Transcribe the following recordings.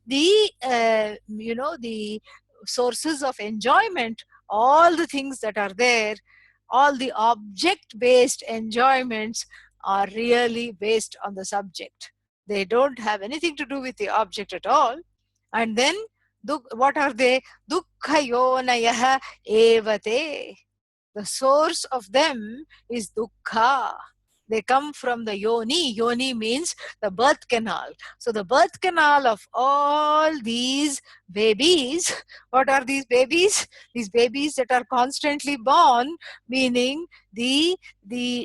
the, the sources of enjoyment, all the things that are there, all the object-based enjoyments are really based on the subject. They don't have anything to do with the object at all. And then, what are they? Dukkha yonayah evate. The source of them is dukkha. They come from the yoni. Yoni means the birth canal. So the birth canal of all these babies, what are these babies? These babies that are constantly born, meaning the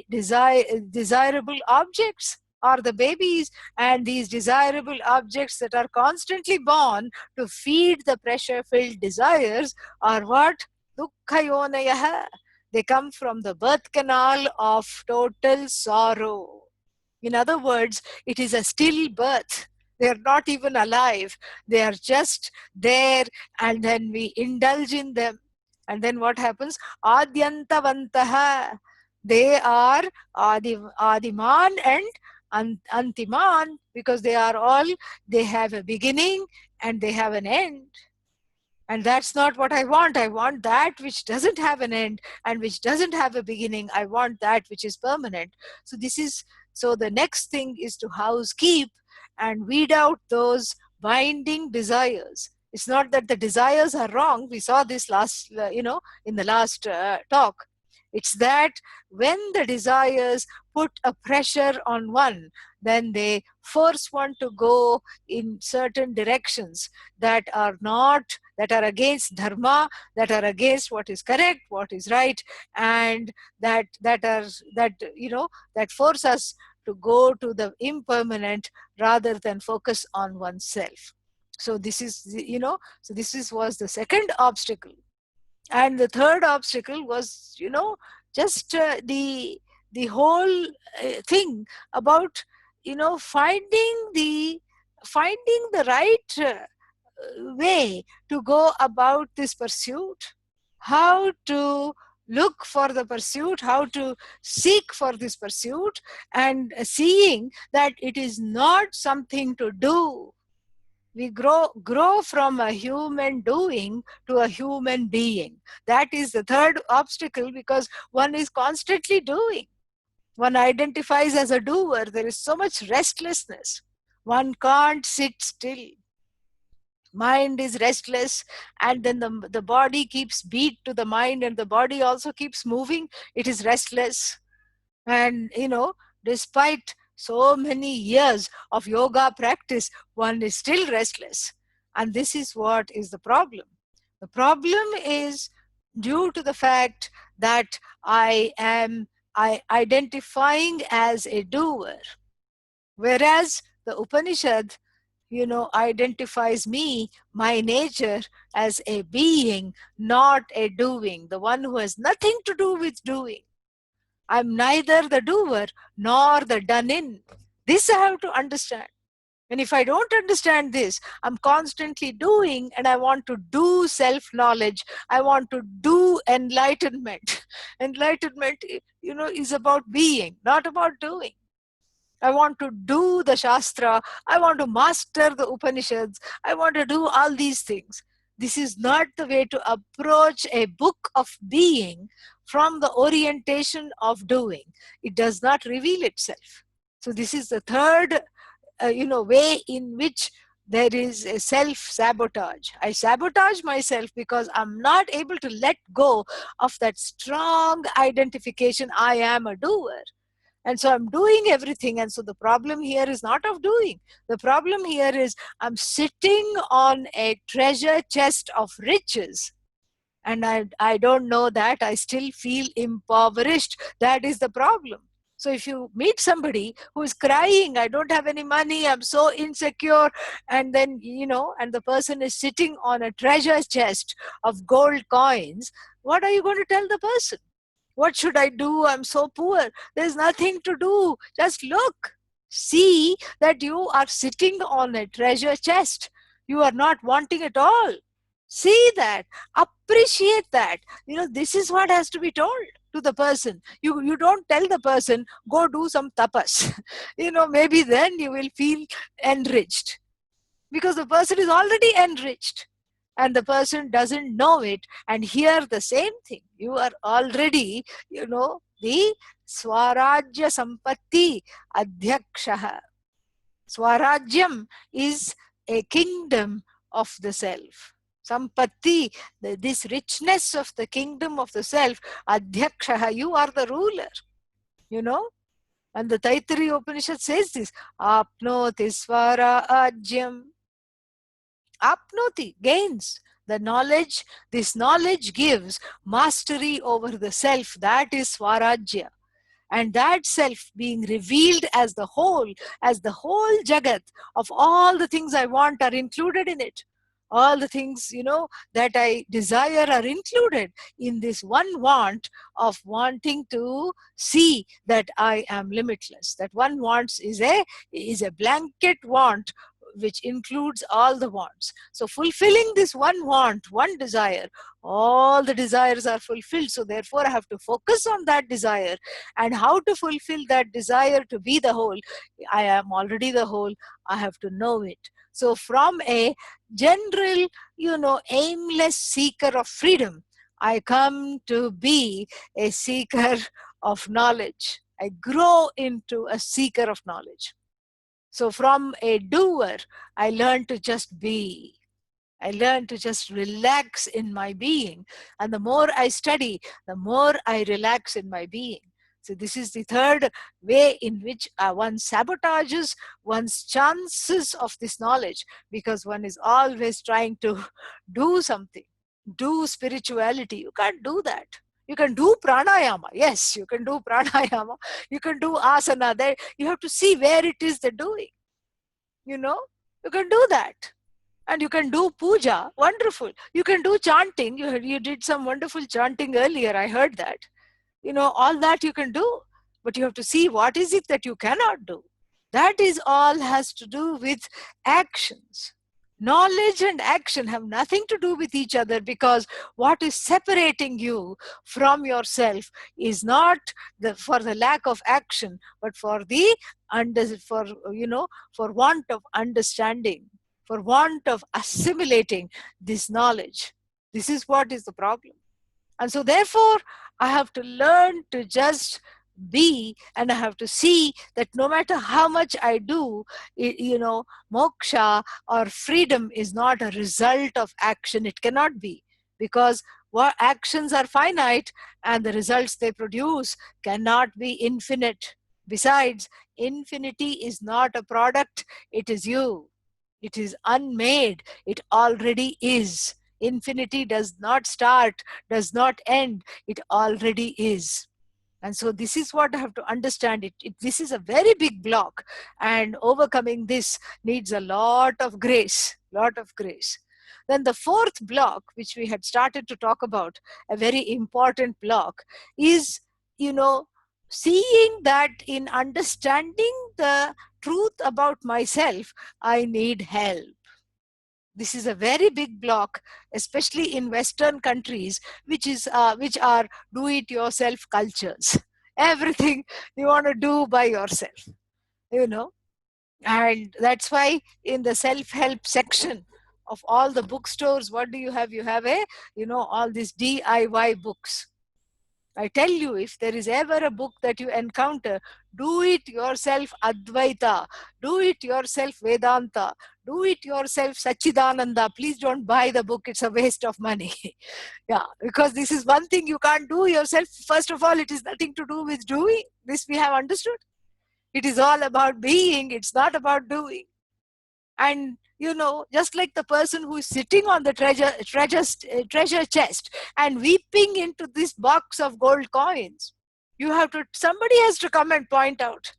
desirable objects are the babies, and these desirable objects that are constantly born to feed the pressure-filled desires are what? Dukkha yonayah. They come from the birth canal of total sorrow. In other words, it is a still birth. They are not even alive. They are just there, and then we indulge in them. And then what happens? Adyantavantaha. They are Adiman and Antiman, because they have a beginning and they have an end. And that's not what I want. I want that which doesn't have an end and which doesn't have a beginning. I want that which is permanent. So the next thing is to housekeep and weed out those binding desires. It's not that the desires are wrong. We saw this in the last talk. It's that when the desires put a pressure on one, then they force one to go in certain directions that are against dharma, that are against what is correct, what is right, and that force us to go to the impermanent rather than focus on oneself. So this was the second obstacle. And the third obstacle was, just the whole thing about, finding the right way to go about this pursuit, how to look for the pursuit, how to seek for this pursuit, and seeing that it is not something to do. We grow from a human doing to a human being. That is the third obstacle, because one is constantly doing. One identifies as a doer. There is so much restlessness. One can't sit still. Mind is restless, and then the body keeps beat to the mind, and the body also keeps moving. It is restless. And, despite so many years of yoga practice, one is still restless. And this is what is the problem. The problem is due to the fact that I am identifying as a doer. Whereas the Upanishad, identifies me, my nature, as a being, not a doing, the one who has nothing to do with doing. I'm neither the doer nor the done in. This I have to understand. And if I don't understand this, I'm constantly doing, and I want to do self-knowledge. I want to do enlightenment. Enlightenment, is about being, not about doing. I want to do the Shastra. I want to master the Upanishads. I want to do all these things. This is not the way to approach a book of being from the orientation of doing. It does not reveal itself. So this is the third, way in which there is a self-sabotage. I sabotage myself because I'm not able to let go of that strong identification, I am a doer. And so I'm doing everything. And so the problem here is not of doing. The problem here is I'm sitting on a treasure chest of riches. And I don't know that. I still feel impoverished. That is the problem. So if you meet somebody who is crying, I don't have any money, I'm so insecure, and then, and the person is sitting on a treasure chest of gold coins, what are you going to tell the person? What should I do? I'm so poor. There's nothing to do. Just look. See that you are sitting on a treasure chest. You are not wanting at all. See that. Appreciate that. This is what has to be told to the person. You don't tell the person, go do some tapas. Maybe then you will feel enriched. because the person is already enriched and the person doesn't know it. And here the same thing, you are already, the Swarajya Sampatti Adhyakshaha. Swarajyam is a kingdom of the self. Sampatti, this richness of the kingdom of the self. Adhyakshaha, you are the ruler, you know. And the Taittiriya Upanishad says this, apnoti swarajyam. Apnoti, gains the knowledge. This knowledge gives mastery over the self. That is Swarajya. And that self being revealed as the whole Jagat of all the things I want are included in it. All the things, that I desire are included in this one want of wanting to see that I am limitless. That one wants is a blanket want which includes all the wants. So fulfilling this one want, one desire, all the desires are fulfilled. So therefore I have to focus on that desire. And how to fulfill that desire to be the whole? I am already the whole. I have to know it. So from a general, aimless seeker of freedom, I come to be a seeker of knowledge. I grow into a seeker of knowledge. So from a doer, I learn to just be. I learn to just relax in my being. And the more I study, the more I relax in my being. So this is the third way in which one sabotages one's chances of this knowledge, because one is always trying to do something, do spirituality. You can't do that. You can do pranayama. Yes, you can do pranayama. You can do asana. There, you have to see where it is the doing. You can do that. And you can do puja. Wonderful. You can do chanting. You did some wonderful chanting earlier. I heard that. All that you can do. But you have to see what is it that you cannot do. That is all has to do with actions. Knowledge and action have nothing to do with each other, because what is separating you from yourself is not for the lack of action, but for the for want of understanding, for want of assimilating this knowledge. This is what is the problem. And so therefore I have to learn to just be, and I have to see that no matter how much I do, moksha or freedom is not a result of action. It cannot be, because what actions are finite and the results they produce cannot be infinite. Besides, infinity is not a product, it is you. It is unmade, it already is. Infinity does not start, does not end, it already is. And so this is what I have to understand. This is a very big block, and overcoming this needs a lot of grace, Then the fourth block, which we had started to talk about, a very important block, is, seeing that in understanding the truth about myself, I need help. This is a very big block, especially in Western countries, which are do-it-yourself cultures. Everything you want to do by yourself, And that's why in the self-help section of all the bookstores, what do you have? You have all these DIY books. I tell you, if there is ever a book that you encounter, do it yourself Advaita, do it yourself Vedanta, do it yourself Sachidananda. Please don't buy the book, it's a waste of money. Yeah, because this is one thing you can't do yourself. First of all, it is nothing to do with doing. This we have understood. It is all about being, it's not about doing. And just like the person who is sitting on the treasure chest and weeping into this box of gold coins, somebody has to come and point out,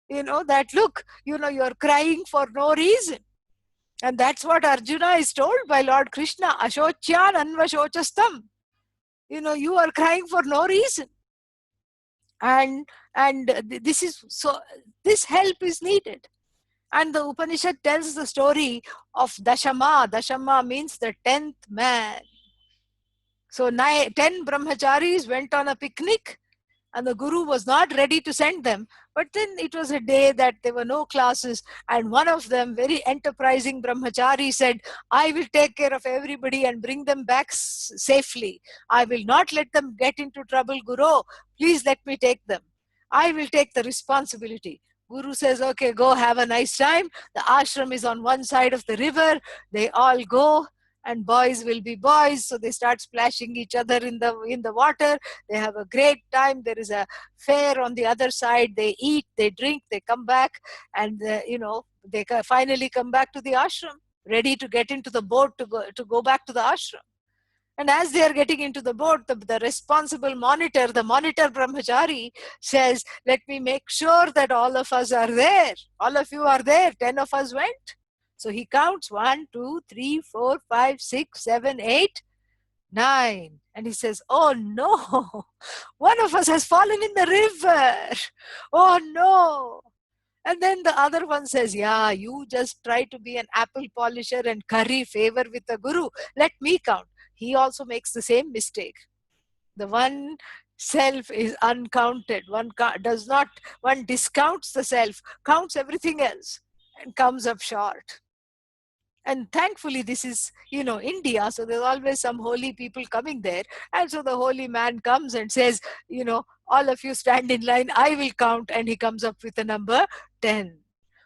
that look, you're crying for no reason. And that's what Arjuna is told by Lord Krishna, Ashocyan Anvashochastam. You are crying for no reason. And this help is needed. And the Upanishad tells the story of Dashama. Dashama means the 10th man. So 10 brahmacharis went on a picnic, and the guru was not ready to send them. But then it was a day that there were no classes, and one of them, very enterprising brahmachari, said, I will take care of everybody and bring them back safely. I will not let them get into trouble, Guru. Please let me take them. I will take the responsibility. Guru says, okay, go have a nice time. The ashram is on one side of the river. They all go, and boys will be boys, so they start splashing each other in the water. They have a great time. There is a fair on the other side. They eat, they drink, they come back, and they finally come back to the ashram, ready to get into the boat to go back to the ashram. And as they are getting into the boat, the responsible monitor, the monitor brahmachari, says, let me make sure that all of us are there. All of you are there. 10 of us went. So he counts 1, 2, 3, 4, 5, 6, 7, 8, 9. And he says, oh no, one of us has fallen in the river. Oh no. And then the other one says, yeah, you just try to be an apple polisher and curry favor with the guru. Let me count. He also makes the same mistake. The one self is uncounted. One discounts the self, counts everything else, and comes up short. And thankfully, this is, India, so there's always some holy people coming there. And so the holy man comes and says, all of you stand in line, I will count. And he comes up with the number 10.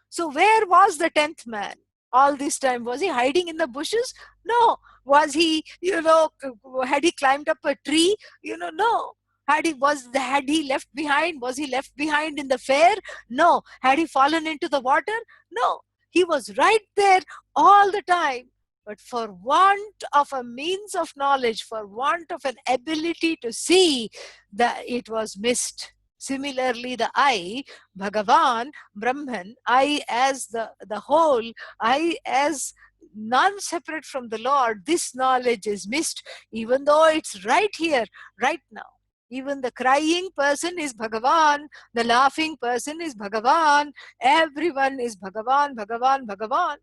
So where was the 10th man? All this time, was he hiding in the bushes? No. Was he, had he climbed up a tree? No. Had he left behind? Was he left behind in the fair? No. Had he fallen into the water? No. He was right there all the time. But for want of a means of knowledge, for want of an ability to see, that it was missed. Similarly, the I, Bhagavan, Brahman, I as the whole, I as none separate from the Lord, this knowledge is missed, even though it's right here, right now. Even the crying person is Bhagavan, the laughing person is Bhagavan, everyone is Bhagavan, Bhagavan, Bhagavan.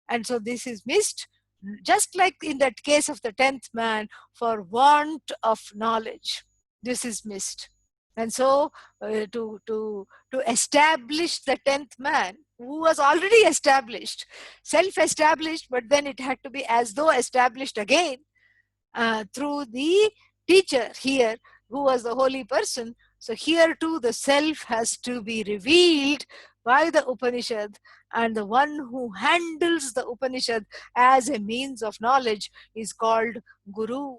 And so this is missed, just like in that case of the 10th man, for want of knowledge. This is missed. And so to establish the 10th man, who was already established, self-established, but then it had to be as though established again through the teacher here, who was the holy person. So here too the self has to be revealed by the Upanishad, and the one who handles the Upanishad as a means of knowledge is called Guru.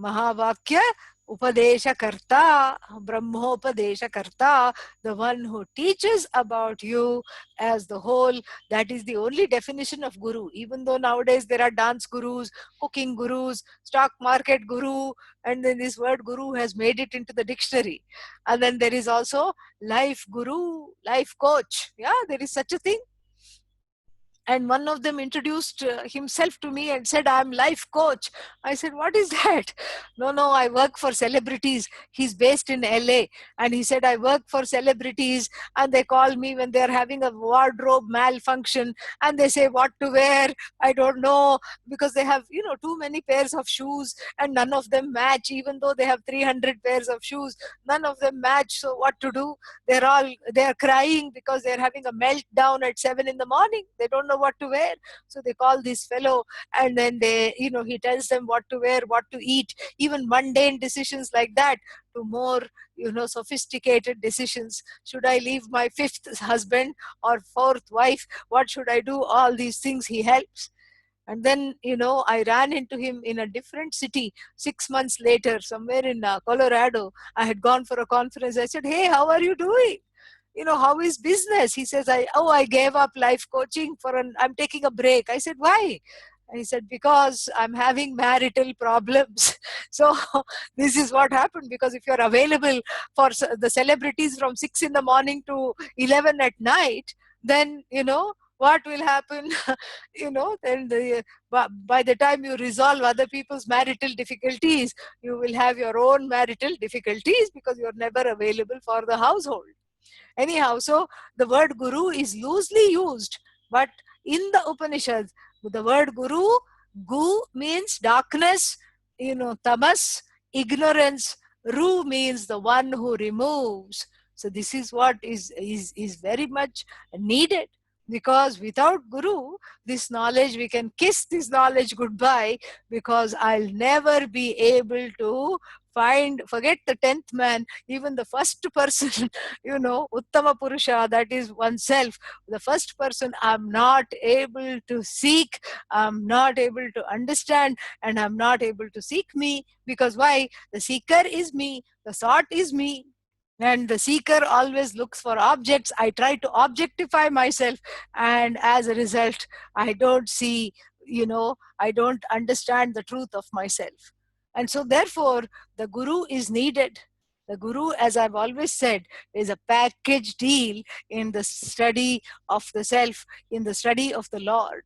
Mahavakya Upadesha Karta, Brahmopadesha Karta, the one who teaches about you as the whole. That is the only definition of Guru. Even though nowadays there are dance gurus, cooking gurus, stock market guru, and then this word Guru has made it into the dictionary. And then there is also life guru, life coach. Yeah, there is such a thing. And one of them introduced himself to me and said, I'm life coach. I said, what is that? No, I work for celebrities. He's based in LA. And he said, I work for celebrities, and they call me when they're having a wardrobe malfunction, and they say what to wear. I don't know, because they have, too many pairs of shoes, and none of them match. Even though they have 300 pairs of shoes, none of them match. So what to do? They're crying because they're having a meltdown at 7 in the morning. They don't know what to wear. So they call this fellow, and then he tells them what to wear, what to eat, even mundane decisions like that, to more, sophisticated decisions. Should I leave my 5th husband or 4th wife? What should I do? All these things he helps. And then, I ran into him in a different city 6 months later, somewhere in Colorado. I had gone for a conference. I said, hey, how are you doing? How is business? He says, I gave up life coaching I'm taking a break. I said, why? And he said, because I'm having marital problems. So this is what happened, because if you're available for the celebrities from 6 in the morning to 11 at night, then, what will happen? Then by the time you resolve other people's marital difficulties, you will have your own marital difficulties, because you're never available for the household. Anyhow, so the word guru is loosely used, but in the Upanishads, the word guru, gu means darkness, tamas, ignorance, Ru means the one who removes. So this is what is very much needed, because without Guru, this knowledge, we can kiss this knowledge goodbye, because I'll never be able to forget the 10th man, even the first person, Uttama Purusha, that is oneself. The first person I'm not able to seek, I'm not able to understand, and I'm not able to seek me. Because why? The seeker is me, the sought is me, and the seeker always looks for objects. I try to objectify myself, and as a result, I don't see, I don't understand the truth of myself. And so, therefore, the Guru is needed. The Guru, as I've always said, is a package deal in the study of the self, in the study of the Lord.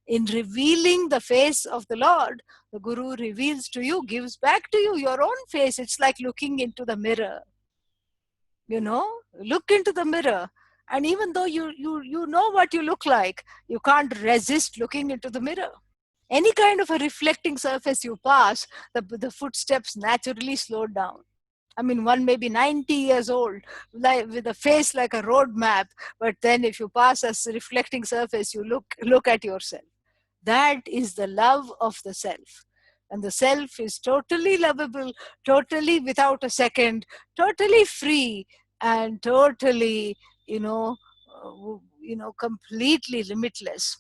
In revealing the face of the Lord, the Guru reveals to you, gives back to you your own face. It's like looking into the mirror. Look into the mirror, and even though you know what you look like, you can't resist looking into the mirror. Any kind of a reflecting surface you pass, the footsteps naturally slow down. I mean, one may be 90 years old, like with a face like a road map, but then if you pass a reflecting surface, you look at yourself. That is the love of the self. And the self is totally lovable, totally without a second, totally free, and totally, completely limitless.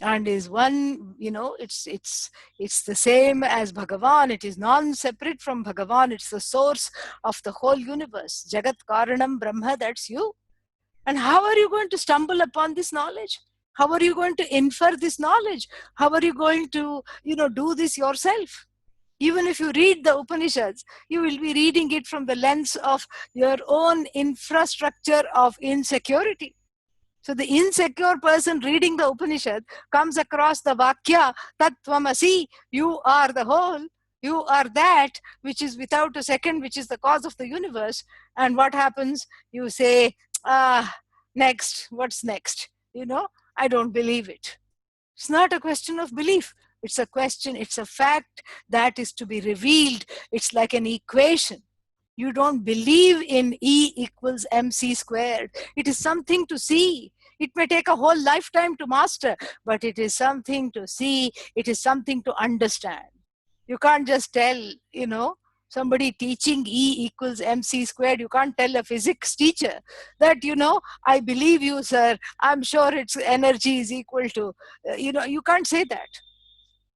And is one, it's the same as Bhagavan. It is non-separate from Bhagavan. It's the source of the whole universe. Jagat Karanam Brahma, that's you. And how are you going to stumble upon this knowledge? How are you going to infer this knowledge? How are you going to, do this yourself? Even if you read the Upanishads, you will be reading it from the lens of your own infrastructure of insecurity. So the insecure person reading the Upanishad comes across the Vakya, Tat Tvamasi, you are the whole, you are that which is without a second, which is the cause of the universe. And what happens? You say, next, what's next? I don't believe it. It's not a question of belief. It's a question, it's a fact that is to be revealed. It's like an equation. You don't believe in E equals mc squared. It is something to see. It may take a whole lifetime to master, but it is something to see. It is something to understand. You can't just tell, somebody teaching E equals mc squared. You can't tell a physics teacher that, I believe you, sir. I'm sure its energy is equal to, you can't say that.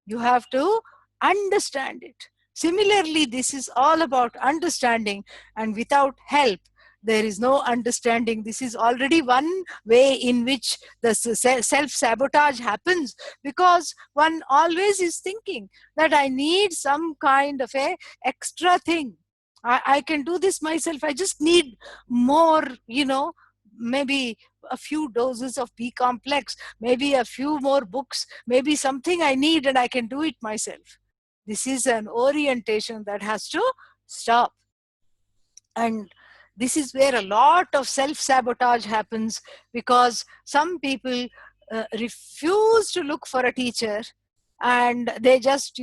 You have to understand it. Similarly, this is all about understanding, and without help, there is no understanding. This is already one way in which the self-sabotage happens, because one always is thinking that I need some kind of a extra thing. I can do this myself. I just need more, maybe a few doses of B complex, maybe a few more books, maybe something I need and I can do it myself. This is an orientation that has to stop. And this is where a lot of self-sabotage happens, because some people refuse to look for a teacher, and they just,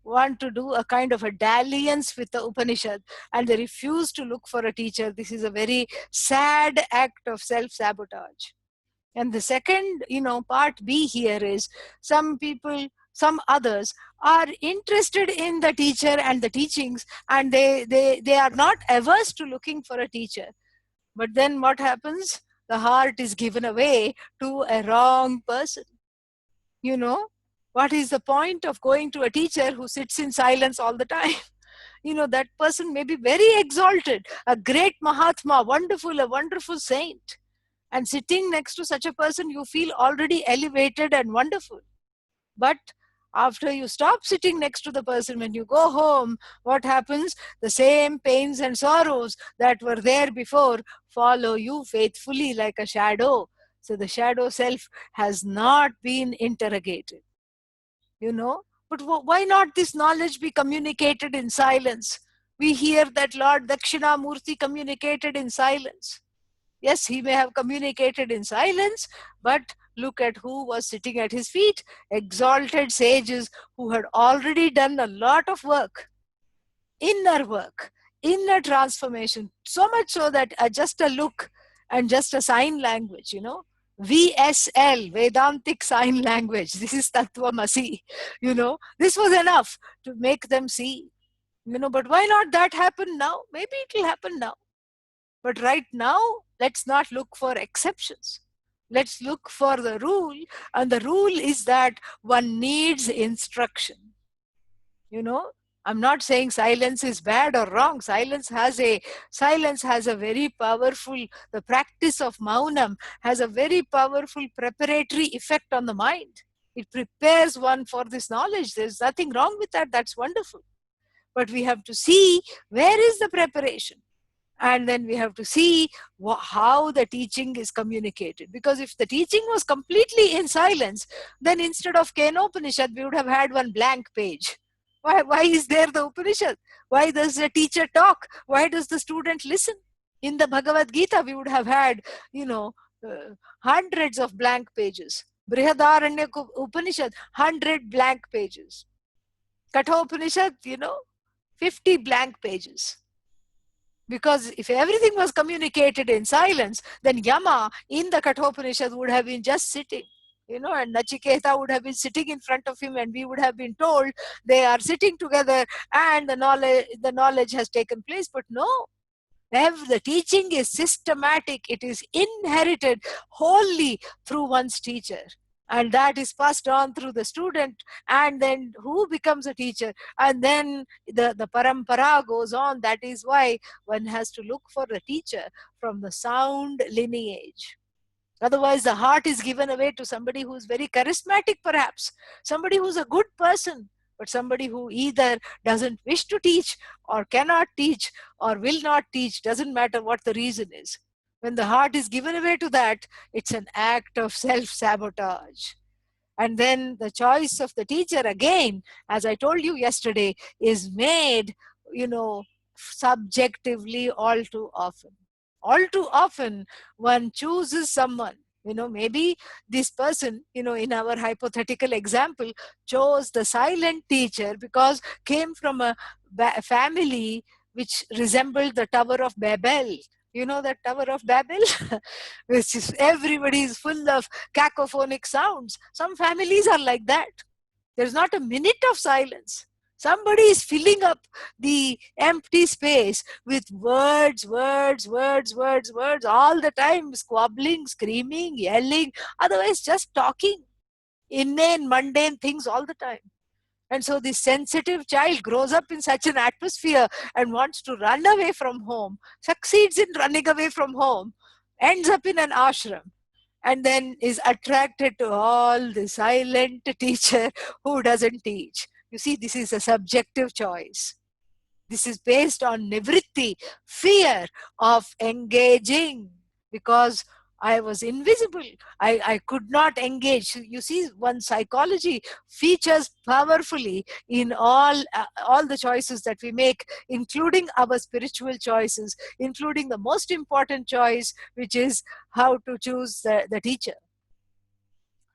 want to do a kind of a dalliance with the Upanishad, and they refuse to look for a teacher. This is a very sad act of self-sabotage. And the second, part B here is, some people, some others are interested in the teacher and the teachings, and they are not averse to looking for a teacher. But then what happens? The heart is given away to a wrong person. What is the point of going to a teacher who sits in silence all the time? That person may be very exalted, a great Mahatma, a wonderful saint. And sitting next to such a person, you feel already elevated and wonderful. But after you stop sitting next to the person, when you go home, what happens? The same pains and sorrows that were there before follow you faithfully like a shadow. So the shadow self has not been interrogated. But why not this knowledge be communicated in silence? We hear that Lord Dakshinamurti communicated in silence. Yes, he may have communicated in silence, but look at who was sitting at his feet. Exalted sages who had already done a lot of work, inner work, inner transformation, so much so that just a look and just a sign language, VSL, Vedantic Sign Language, this is Tattvamasi, this was enough to make them see, but why not that happen now? Maybe it will happen now. But right now, let's not look for exceptions. Let's look for the rule, and the rule is that one needs instruction. I'm not saying silence is bad or wrong. Silence has a very powerful, the practice of maunam has a very powerful preparatory effect on the mind. It prepares one for this knowledge. There's nothing wrong with that. That's wonderful. But we have to see where is the preparation. And then we have to see how the teaching is communicated. Because if the teaching was completely in silence, then instead of Kenopanishad, we would have had one blank page. Why is there the Upanishad? Why does the teacher talk? Why does the student listen? In the Bhagavad Gita, we would have had, hundreds of blank pages. Brihadaranya Upanishad, 100 blank pages. Kathopanishad, 50 blank pages. Because if everything was communicated in silence, then Yama in the Kathopanishad would have been just sitting, and Nachiketa would have been sitting in front of him, and we would have been told they are sitting together and the knowledge has taken place. But no, the teaching is systematic. It is inherited wholly through one's teacher. And that is passed on through the student, and then who becomes a teacher, and then the parampara goes on. That is why one has to look for a teacher from the sound lineage. Otherwise, the heart is given away to somebody who is very charismatic, perhaps, somebody who's a good person, but somebody who either doesn't wish to teach or cannot teach or will not teach, doesn't matter what the reason is. When the heart is given away to that, it's an act of self-sabotage. And then the choice of the teacher, again, as I told you yesterday, is made, subjectively all too often. All too often, one chooses someone. Maybe this person, in our hypothetical example, chose the silent teacher because came from a family which resembled the Tower of Babel. You know that Tower of Babel? Which is, everybody is full of cacophonic sounds. Some families are like that. There's not a minute of silence. Somebody is filling up the empty space with words, words, words, words, words, all the time, squabbling, screaming, yelling, otherwise just talking inane, mundane things all the time. And so this sensitive child grows up in such an atmosphere and wants to run away from home, succeeds in running away from home, ends up in an ashram, and then is attracted to all the silent teacher who doesn't teach. You see, this is a subjective choice. This is based on nivritti, fear of engaging, because I was invisible. I could not engage. You see, one psychology features powerfully in all the choices that we make, including our spiritual choices, including the most important choice, which is how to choose the teacher.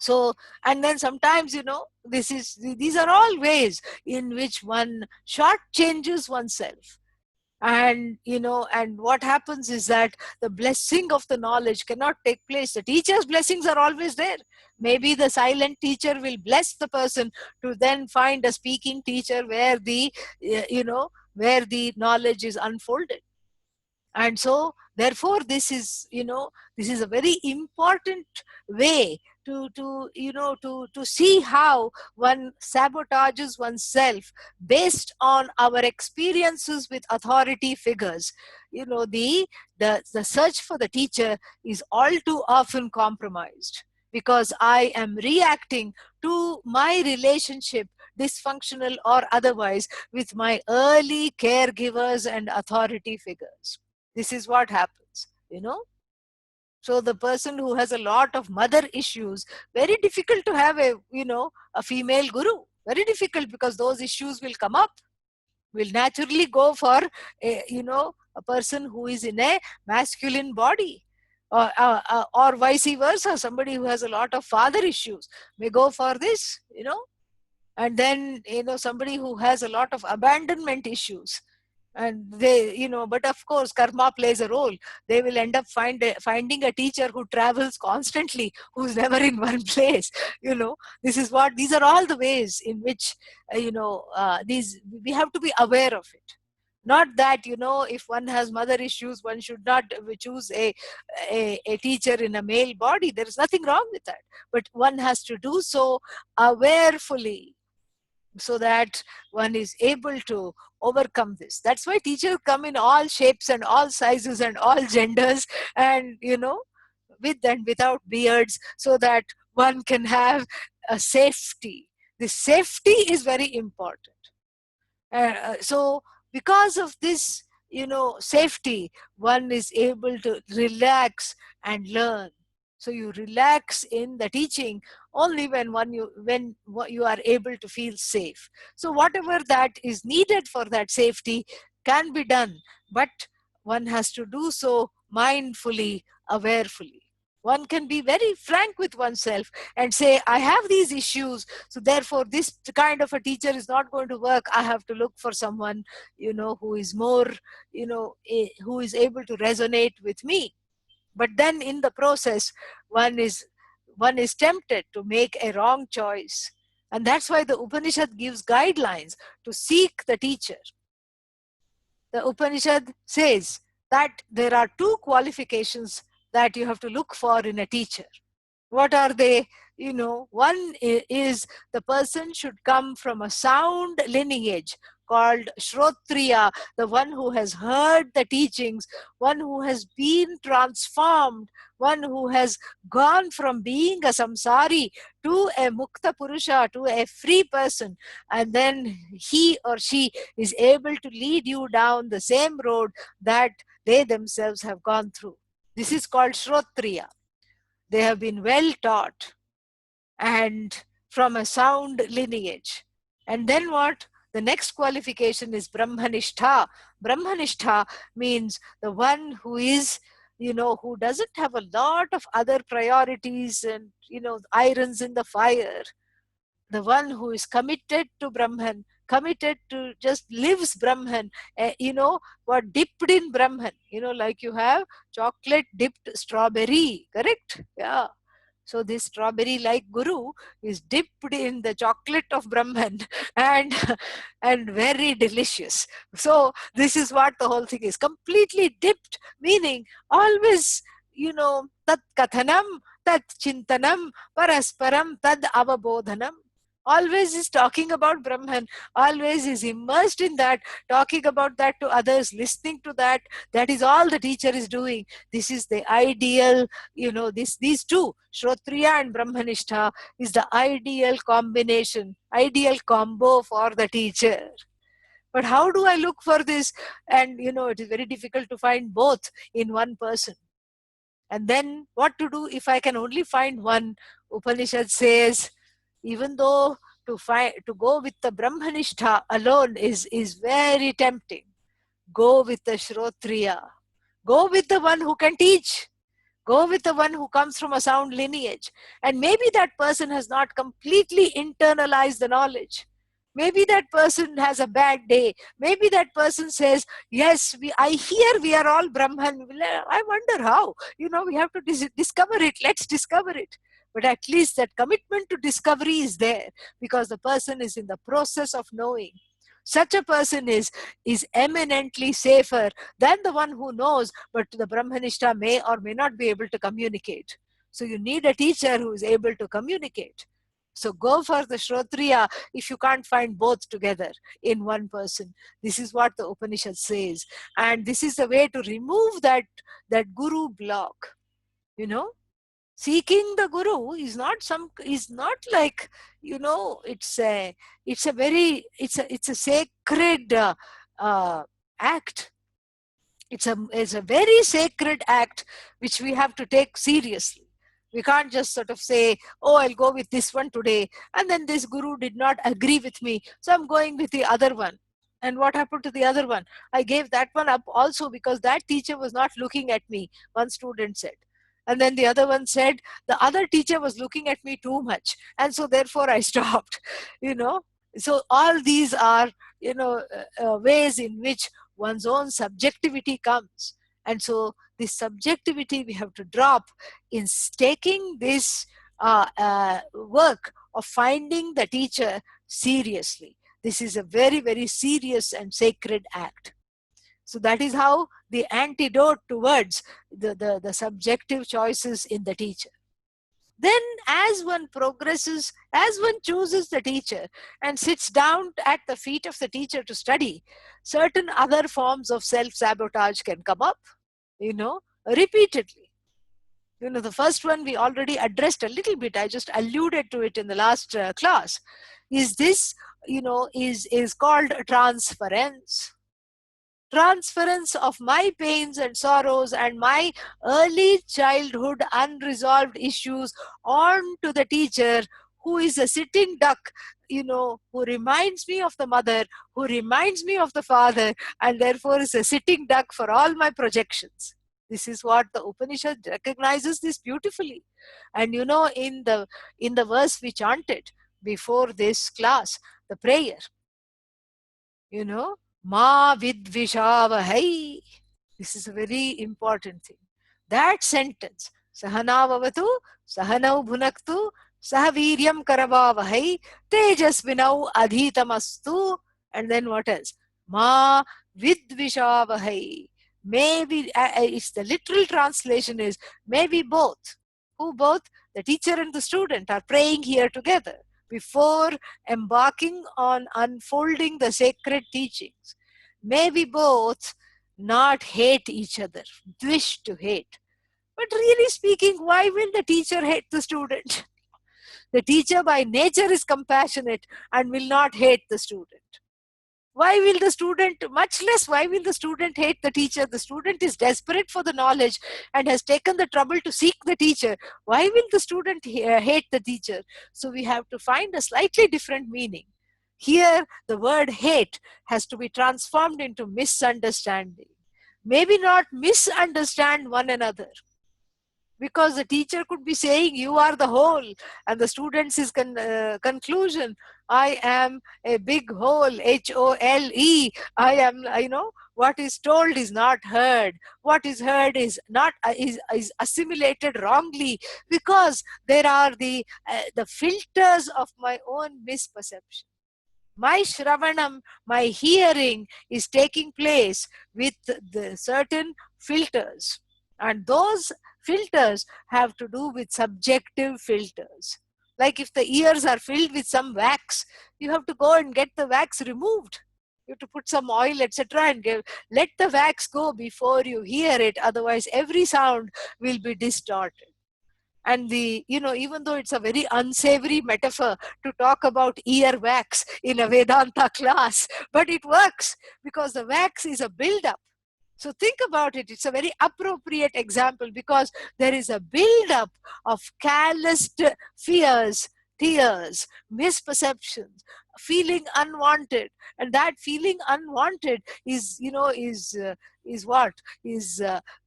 So, and then sometimes, these are all ways in which one shortchanges oneself. And and what happens is that the blessing of the knowledge cannot take place. The teacher's blessings are always there. Maybe the silent teacher will bless the person to then find a speaking teacher where the where the knowledge is unfolded. And so therefore this is a very important way to see how one sabotages oneself based on our experiences with authority figures. The search for the teacher is all too often compromised because I am reacting to my relationship, dysfunctional or otherwise, with my early caregivers and authority figures. This is what happens. So the person who has a lot of mother issues, very difficult to have a female guru. Very difficult, because those issues will come up. Will naturally go for a person who is in a masculine body, or vice versa. Somebody who has a lot of father issues may go for this. And then somebody who has a lot of abandonment issues, And they, but of course karma plays a role. They will end up finding a teacher who travels constantly, who's never in one place. These are all the ways in which these we have to be aware of it. Not that, if one has mother issues, one should not choose a teacher in a male body. There is nothing wrong with that, but one has to do so awarefully, so that one is able to overcome this. That's why teachers come in all shapes and all sizes and all genders, and with and without beards, so that one can have a safety. The safety is very important. So because of this, safety, one is able to relax and learn. So you relax in the teaching only when you are able to feel safe. So whatever that is needed for that safety can be done, but one has to do so mindfully, awarefully. One can be very frank with oneself and say, I have these issues, so therefore this kind of a teacher is not going to work. I have to look for someone who is more, who is able to resonate with me. But then in the process, one is tempted to make a wrong choice. And that's why the Upanishad gives guidelines to seek the teacher. The Upanishad says that there are two qualifications that you have to look for in a teacher. What are they? One is the person should come from a sound lineage called Shrotriya, the one who has heard the teachings, one who has been transformed, one who has gone from being a samsari to a mukta purusha, to a free person, and then he or she is able to lead you down the same road that they themselves have gone through. This is called Shrotriya. They have been well taught and from a sound lineage. And then what? The next qualification is Brahmanishtha. Brahmanishtha means the one who is, who doesn't have a lot of other priorities and, irons in the fire. The one who is committed to Brahman, committed to just lives Brahman, what dipped in Brahman, like you have chocolate dipped strawberry, correct? Yeah. So this strawberry like guru is dipped in the chocolate of Brahman and and very delicious. So this is what the whole thing is. Completely dipped, meaning always, tat kathanam, tat chintanam, parasparam, tad avabodhanam. Always is talking about Brahman, always is immersed in that, talking about that to others, listening to that. That is all the teacher is doing. This is the ideal, these two, Shrotriya and Brahmanishtha, is the ideal combination, ideal combo for the teacher. But how do I look for this? And it is very difficult to find both in one person. And then what to do if I can only find one? Upanishad says, even though to go with the Brahmanishtha alone is very tempting, go with the Shrotriya. Go with the one who can teach. Go with the one who comes from a sound lineage. And maybe that person has not completely internalized the knowledge. Maybe that person has a bad day. Maybe that person says, yes, I hear we are all Brahman. I wonder how. We have to discover it. Let's discover it. But at least that commitment to discovery is there, because the person is in the process of knowing. Such a person is eminently safer than the one who knows, but the Brahmanishta may or may not be able to communicate. So you need a teacher who is able to communicate. So go for the Shrotriya if you can't find both together in one person. This is what the Upanishad says. And this is the way to remove that guru block. Seeking the guru is not like, it's a sacred act. It's a very sacred act which we have to take seriously. We can't just sort of say, oh, I'll go with this one today, and then this guru did not agree with me, so I'm going with the other one. And what happened to the other one? I gave that one up also because that teacher was not looking at me, one student said. And then the other one said, the other teacher was looking at me too much, and so therefore I stopped. So all these are, ways in which one's own subjectivity comes. And so this subjectivity we have to drop in taking this work of finding the teacher seriously. This is a very, very serious and sacred act. So that is how the antidote towards the subjective choices in the teacher. Then as one progresses, as one chooses the teacher and sits down at the feet of the teacher to study, certain other forms of self-sabotage can come up, repeatedly. The first one we already addressed a little bit. I just alluded to it in the last class. Is this, is called transference. Transference of my pains and sorrows and my early childhood unresolved issues onto the teacher, who is a sitting duck, who reminds me of the mother, who reminds me of the father, and therefore is a sitting duck for all my projections. This is what the Upanishad recognizes this beautifully. And in the verse we chanted before this class, the prayer, Ma vidvishavahai. This is a very important thing. That sentence, Sahanavavatu, Sahanau bhunaktu, Sahaviryam karavavahai, Tejasvinau adhitamastu. And then what else? Ma vidvishavahai. Maybe, it's the literal translation is, maybe both. Who both? The teacher and the student are praying here together before embarking on unfolding the sacred teachings. May we both not hate each other, wish to hate. But really speaking, why will the teacher hate the student? The teacher by nature is compassionate and will not hate the student. Why will the student, much less why will the student hate the teacher? The student is desperate for the knowledge and has taken the trouble to seek the teacher. Why will the student hate the teacher? So we have to find a slightly different meaning. Here, the word hate has to be transformed into misunderstanding. Maybe not misunderstand one another. Because the teacher could be saying, you are the whole, and the student's conclusion, I am a big hole, Hole. I am, what is told is not heard. What is heard is not is assimilated wrongly, because there are the filters of my own misperception. My Shravanam, my hearing is taking place with the certain filters. And those filters have to do with subjective filters. Like if the ears are filled with some wax, you have to go and get the wax removed. You have to put some oil, etc., and let the wax go before you hear it. Otherwise, every sound will be distorted. And even though it's a very unsavory metaphor to talk about ear wax in a Vedanta class, but it works because the wax is a build-up. So think about it. It's a very appropriate example because there is a build-up of calloused fears, tears, misperceptions, feeling unwanted, and that feeling unwanted is what is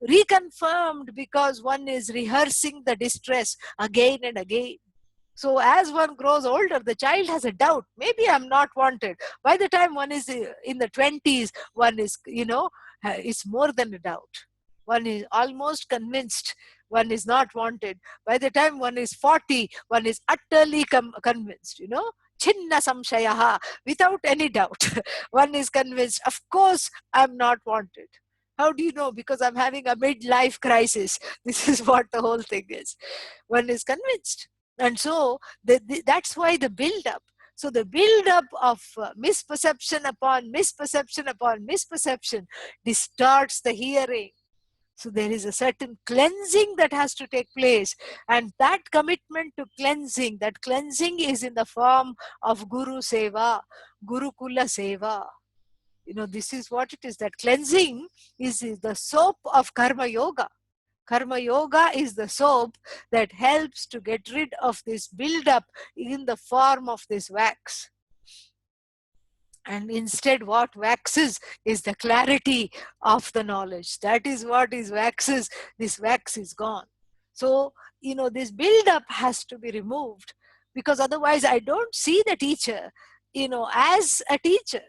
reconfirmed because one is rehearsing the distress again and again. So as one grows older, the child has a doubt. Maybe I'm not wanted. By the time one is in the 20s, one is, it's more than a doubt. One is almost convinced one is not wanted. By the time one is 40, one is utterly convinced, Chinna samshayaha, without any doubt. One is convinced, of course, I'm not wanted. How do you know? Because I'm having a midlife crisis. This is what the whole thing is. One is convinced. And so that's why the build-up. So the build-up of misperception upon misperception upon misperception distorts the hearing. So there is a certain cleansing that has to take place. And that commitment to cleansing, that cleansing is in the form of Guru Seva, Gurukula Seva. This is what it is. That cleansing is the soap of Karma Yoga. Karma Yoga is the soap that helps to get rid of this build-up in the form of this wax. And instead what waxes is the clarity of the knowledge. That is what is waxes. This wax is gone. So, this build-up has to be removed because otherwise I don't see the teacher, as a teacher.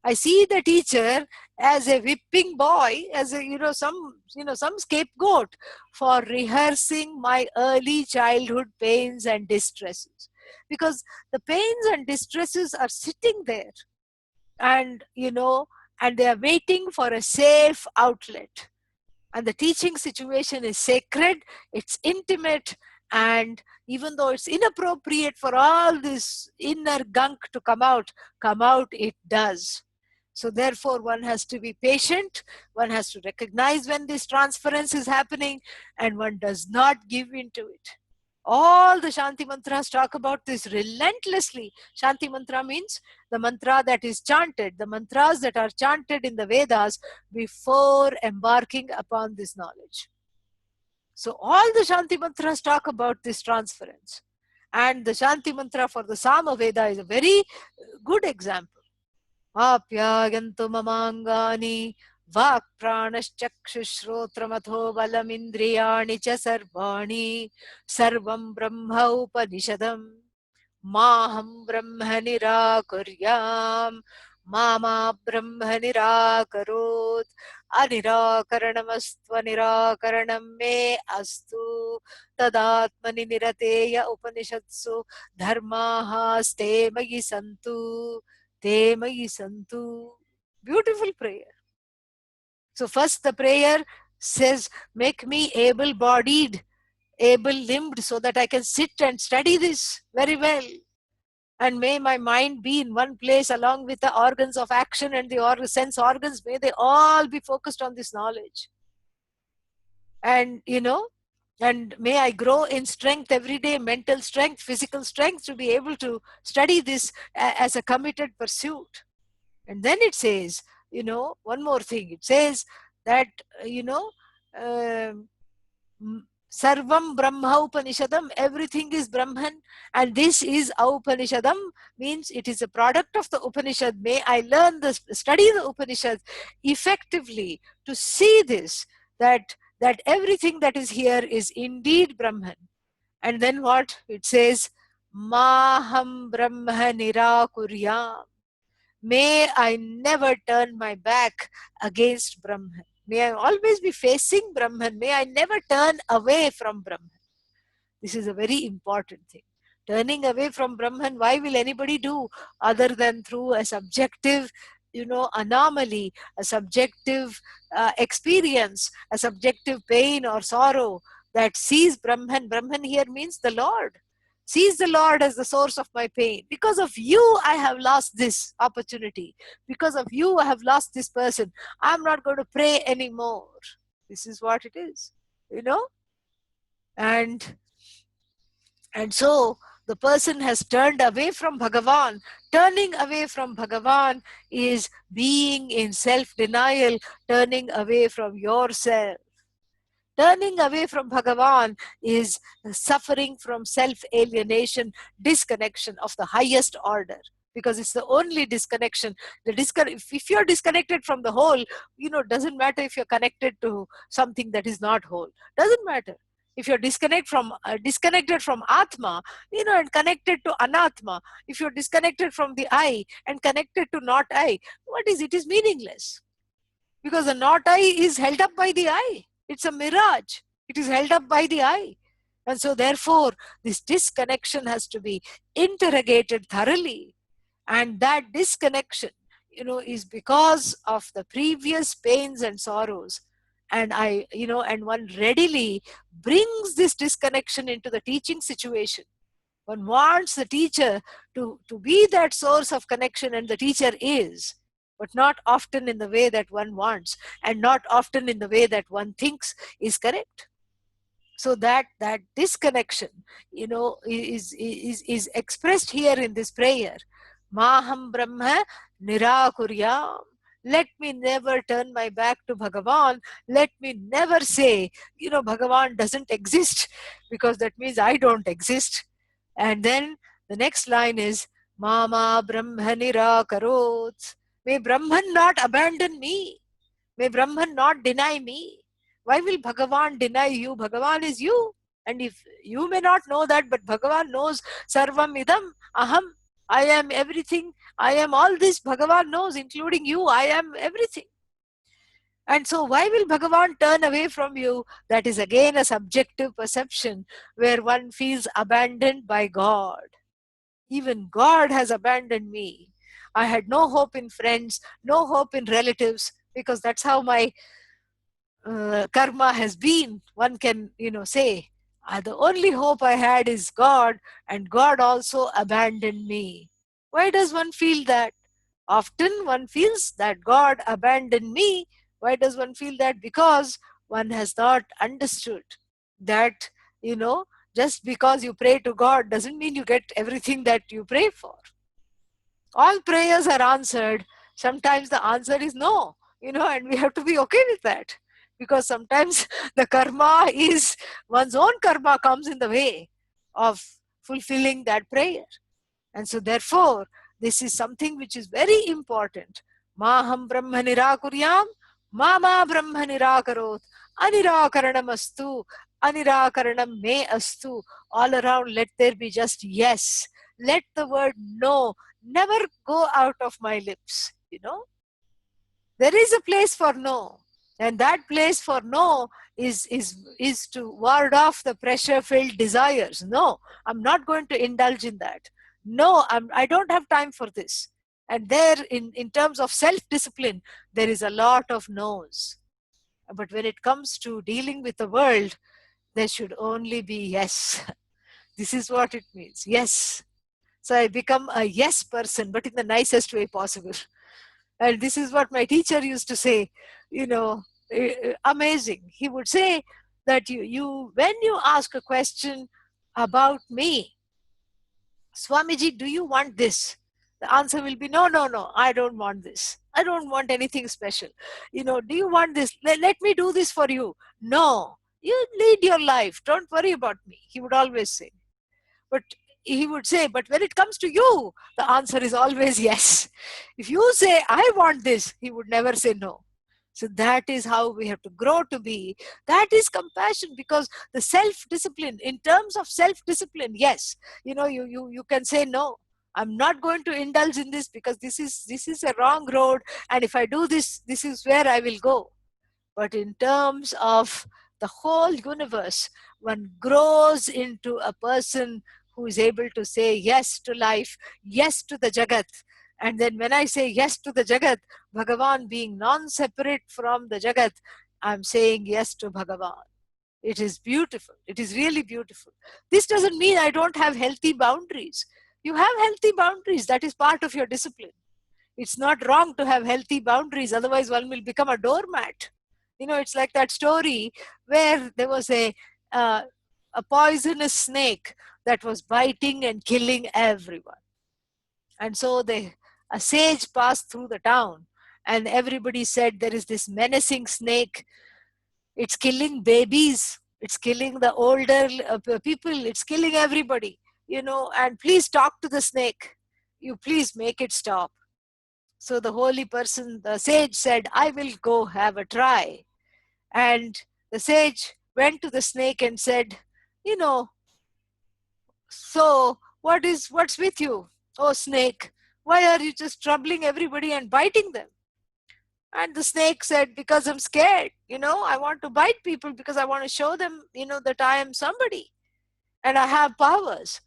I see the teacher as a whipping boy, as a some scapegoat for rehearsing my early childhood pains and distresses, because the pains and distresses are sitting there, and and they are waiting for a safe outlet. And the teaching situation is sacred, it's intimate, and even though it's inappropriate for all this inner gunk to come out it does. So therefore one has to be patient, one has to recognize when this transference is happening, and one does not give in to it. All the Shanti mantras talk about this relentlessly. Shanti mantra means the mantra that is chanted, the mantras that are chanted in the Vedas before embarking upon this knowledge. So all the Shanti mantras talk about this transference. And the Shanti mantra for the Sama Veda is a very good example. Apyayantu mamangani vak pranashchakshushrotramatho balamindriyani cha sarvani sarvam brahma upanishadam maham brahma nirakuryam mama brahma nirakarot anirakaranamastva nirakaranam me astu tadatmani nirateya upanishadsu dharmaha ste magi santu te magi santu. Beautiful prayer. So first the prayer says, make me able-bodied, able-limbed, so that I can sit and study this very well. And may my mind be in one place along with the organs of action and the sense organs, may they all be focused on this knowledge. And and may I grow in strength every day, mental strength, physical strength, to be able to study this as a committed pursuit. And then it says, one more thing. It says that, um, Sarvam Brahma Upanishadam, everything is Brahman, and this is Upanishadam, means it is a product of the Upanishad. May I learn this, study the Upanishad effectively to see this, that everything that is here is indeed Brahman. And then what? It says, Maham Brahma Nirakuryam. May I never turn my back against Brahman. May I always be facing Brahman. May I never turn away from Brahman. This is a very important thing. Turning away from Brahman, why will anybody do other than through a subjective, anomaly, a subjective experience, a subjective pain or sorrow that sees Brahman. Brahman here means the Lord. Sees the Lord as the source of my pain. Because of you, I have lost this opportunity. Because of you, I have lost this person. I'm not going to pray anymore. This is what it is, And so the person has turned away from Bhagavan. Turning away from Bhagavan is being in self-denial, turning away from yourself. Turning away from Bhagavan is suffering from self-alienation, disconnection of the highest order. Because it's the only disconnection. If you're disconnected from the whole, doesn't matter if you're connected to something that is not whole. Doesn't matter. If you're disconnected from Atma, and connected to Anatma, if you're disconnected from the I and connected to not I, what is it? It is meaningless. Because the not I is held up by the I. It's a mirage. It is held up by the I. And so therefore, this disconnection has to be interrogated thoroughly. And that disconnection, is because of the previous pains and sorrows. And and one readily brings this disconnection into the teaching situation. One wants the teacher to be that source of connection, and the teacher is, but not often in the way that one wants, and not often in the way that one thinks is correct. So that disconnection, is expressed here in this prayer. Maham Brahma Nirakuryam. Let me never turn my back to Bhagavan. Let me never say, Bhagavan doesn't exist, because that means I don't exist. And then the next line is, Mama Brahma Nirakarot. May Brahman not abandon me. May Brahman not deny me. Why will Bhagavan deny you? Bhagavan is you. And if you may not know that, but Bhagavan knows, Sarvam Idam Aham. I am everything. I am all this. Bhagavan knows, including you. I am everything. And so, why will Bhagavan turn away from you? That is again a subjective perception where one feels abandoned by God. Even God has abandoned me. I had no hope in friends, no hope in relatives, because that's how my karma has been. One can, say, the only hope I had is God, and God also abandoned me. Why does one feel that? Often one feels that God abandoned me. Why does one feel that? Because one has not understood that, you know, just because you pray to God doesn't mean you get everything that you pray for. All prayers are answered. Sometimes the answer is no, and we have to be okay with that, because sometimes the karma is, one's own karma comes in the way of fulfilling that prayer. And so therefore, this is something which is very important. Maham brahma nirakuryam, mama brahma nirakarot, anirakaranam astu, anirakaranam me astu. All around, let there be just yes. Let the word no never go out of my lips. There is a place for no. And that place for no is to ward off the pressure filled desires. No, I'm not going to indulge in that. No, I don't have time for this. And there, in terms of self discipline, there is a lot of no's. But when it comes to dealing with the world, there should only be yes. This is what it means. Yes. So I become a yes person, but in the nicest way possible. And this is what my teacher used to say, amazing. He would say that you when you ask a question about me, Swamiji, do you want this? The answer will be no, no, no, I don't want this. I don't want anything special. Do you want this? Let me do this for you. No, you lead your life. Don't worry about me. He would always say. But he would say, but when it comes to you, the answer is always yes. If you say, I want this, he would never say no. So that is how we have to grow to be. That is compassion, because the self-discipline, in terms of self-discipline, yes, you can say no. I'm not going to indulge in this because this is a wrong road, and if I do this, this is where I will go. But in terms of the whole universe, one grows into a person who is able to say yes to life, yes to the Jagat. And then when I say yes to the Jagat, Bhagavan being non-separate from the Jagat, I'm saying yes to Bhagavan. It is beautiful. It is really beautiful. This doesn't mean I don't have healthy boundaries. You have healthy boundaries. That is part of your discipline. It's not wrong to have healthy boundaries, otherwise one will become a doormat. It's like that story where there was uh, a poisonous snake that was biting and killing everyone. And so a sage passed through the town, and everybody said, there is this menacing snake. It's killing babies, it's killing the older people, it's killing everybody, and please talk to the snake. You please make it stop. So the holy person, the sage, said, I will go have a try. And the sage went to the snake and said, you know, so what's with you, oh snake? Why are you just troubling everybody and biting them? And the snake said, because I'm scared. I want to bite people because I want to show them, that I am somebody and I have powers.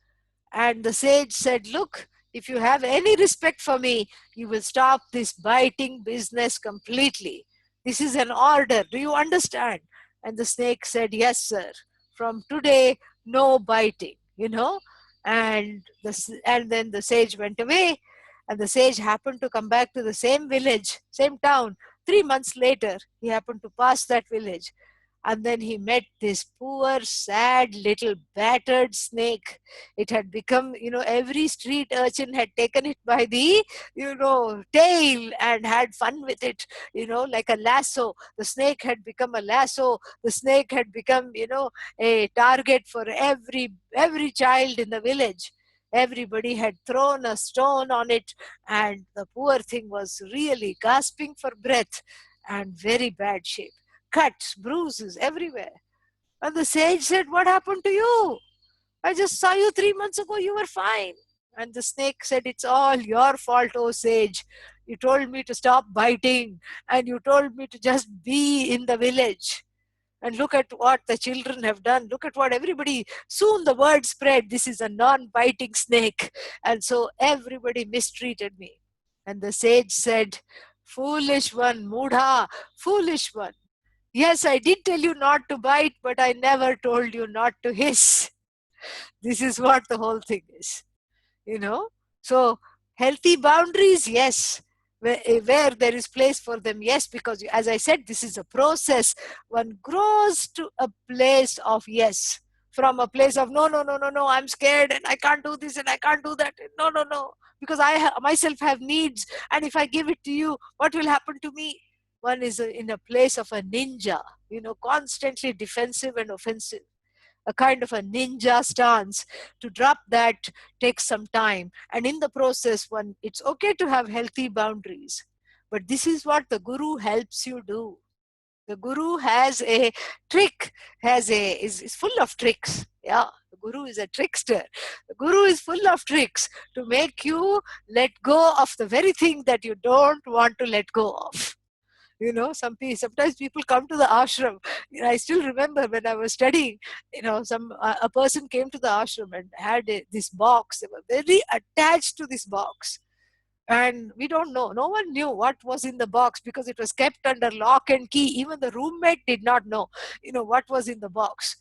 And the sage said, look, if you have any respect for me, you will stop this biting business completely. This is an order. Do you understand? And the snake said, yes, sir. From today, no biting, And then the sage went away. And the sage happened to come back to the same village, same town. 3 months later, he happened to pass that village. And then he met this poor, sad, little battered snake. It had become, every street urchin had taken it by the, tail and had fun with it, like a lasso. The snake had become a lasso. The snake had become, a target for every child in the village. Everybody had thrown a stone on it, and the poor thing was really gasping for breath and very bad shape. Cuts, bruises everywhere. And the sage said, what happened to you? I just saw you 3 months ago. You were fine. And the snake said, it's all your fault, O sage. You told me to stop biting, and you told me to just be in the village. And look at what the children have done. Look at what everybody, soon the word spread, this is a non-biting snake. And so everybody mistreated me. And the sage said, foolish one, Mudha, foolish one. Yes, I did tell you not to bite, but I never told you not to hiss. This is what the whole thing is, you know. So healthy boundaries, yes, where there is place for them, yes, because as I said, this is a process. One grows to a place of yes, from a place of no, no, no, no, no, I'm scared and I can't do this and I can't do that, no, no, no, because I myself have needs, and if I give it to you, what will happen to me? One is in a place of a ninja, constantly defensive and offensive, a kind of a ninja stance. To drop that takes some time, and in the process, one, it's okay to have healthy boundaries, but this is what the guru helps you do. The guru has a trick, is full of tricks. Yeah, the guru is a trickster. The guru is full of tricks to make you let go of the very thing that you don't want to let go of. Sometimes people come to the ashram. I still remember when I was studying, a person came to the ashram and had this box. They were very attached to this box, and we don't know, no one knew what was in the box because it was kept under lock and key. Even the roommate did not know, what was in the box.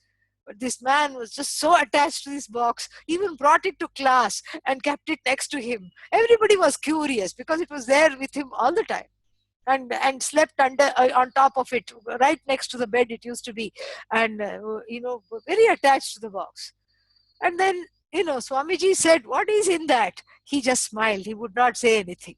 But this man was just so attached to this box, even brought it to class and kept it next to him. Everybody was curious because it was there with him all the time, and slept under, on top of it, right next to the bed it used to be, and very attached to the box. And then, Swamiji said, what is in that? He just smiled, he would not say anything.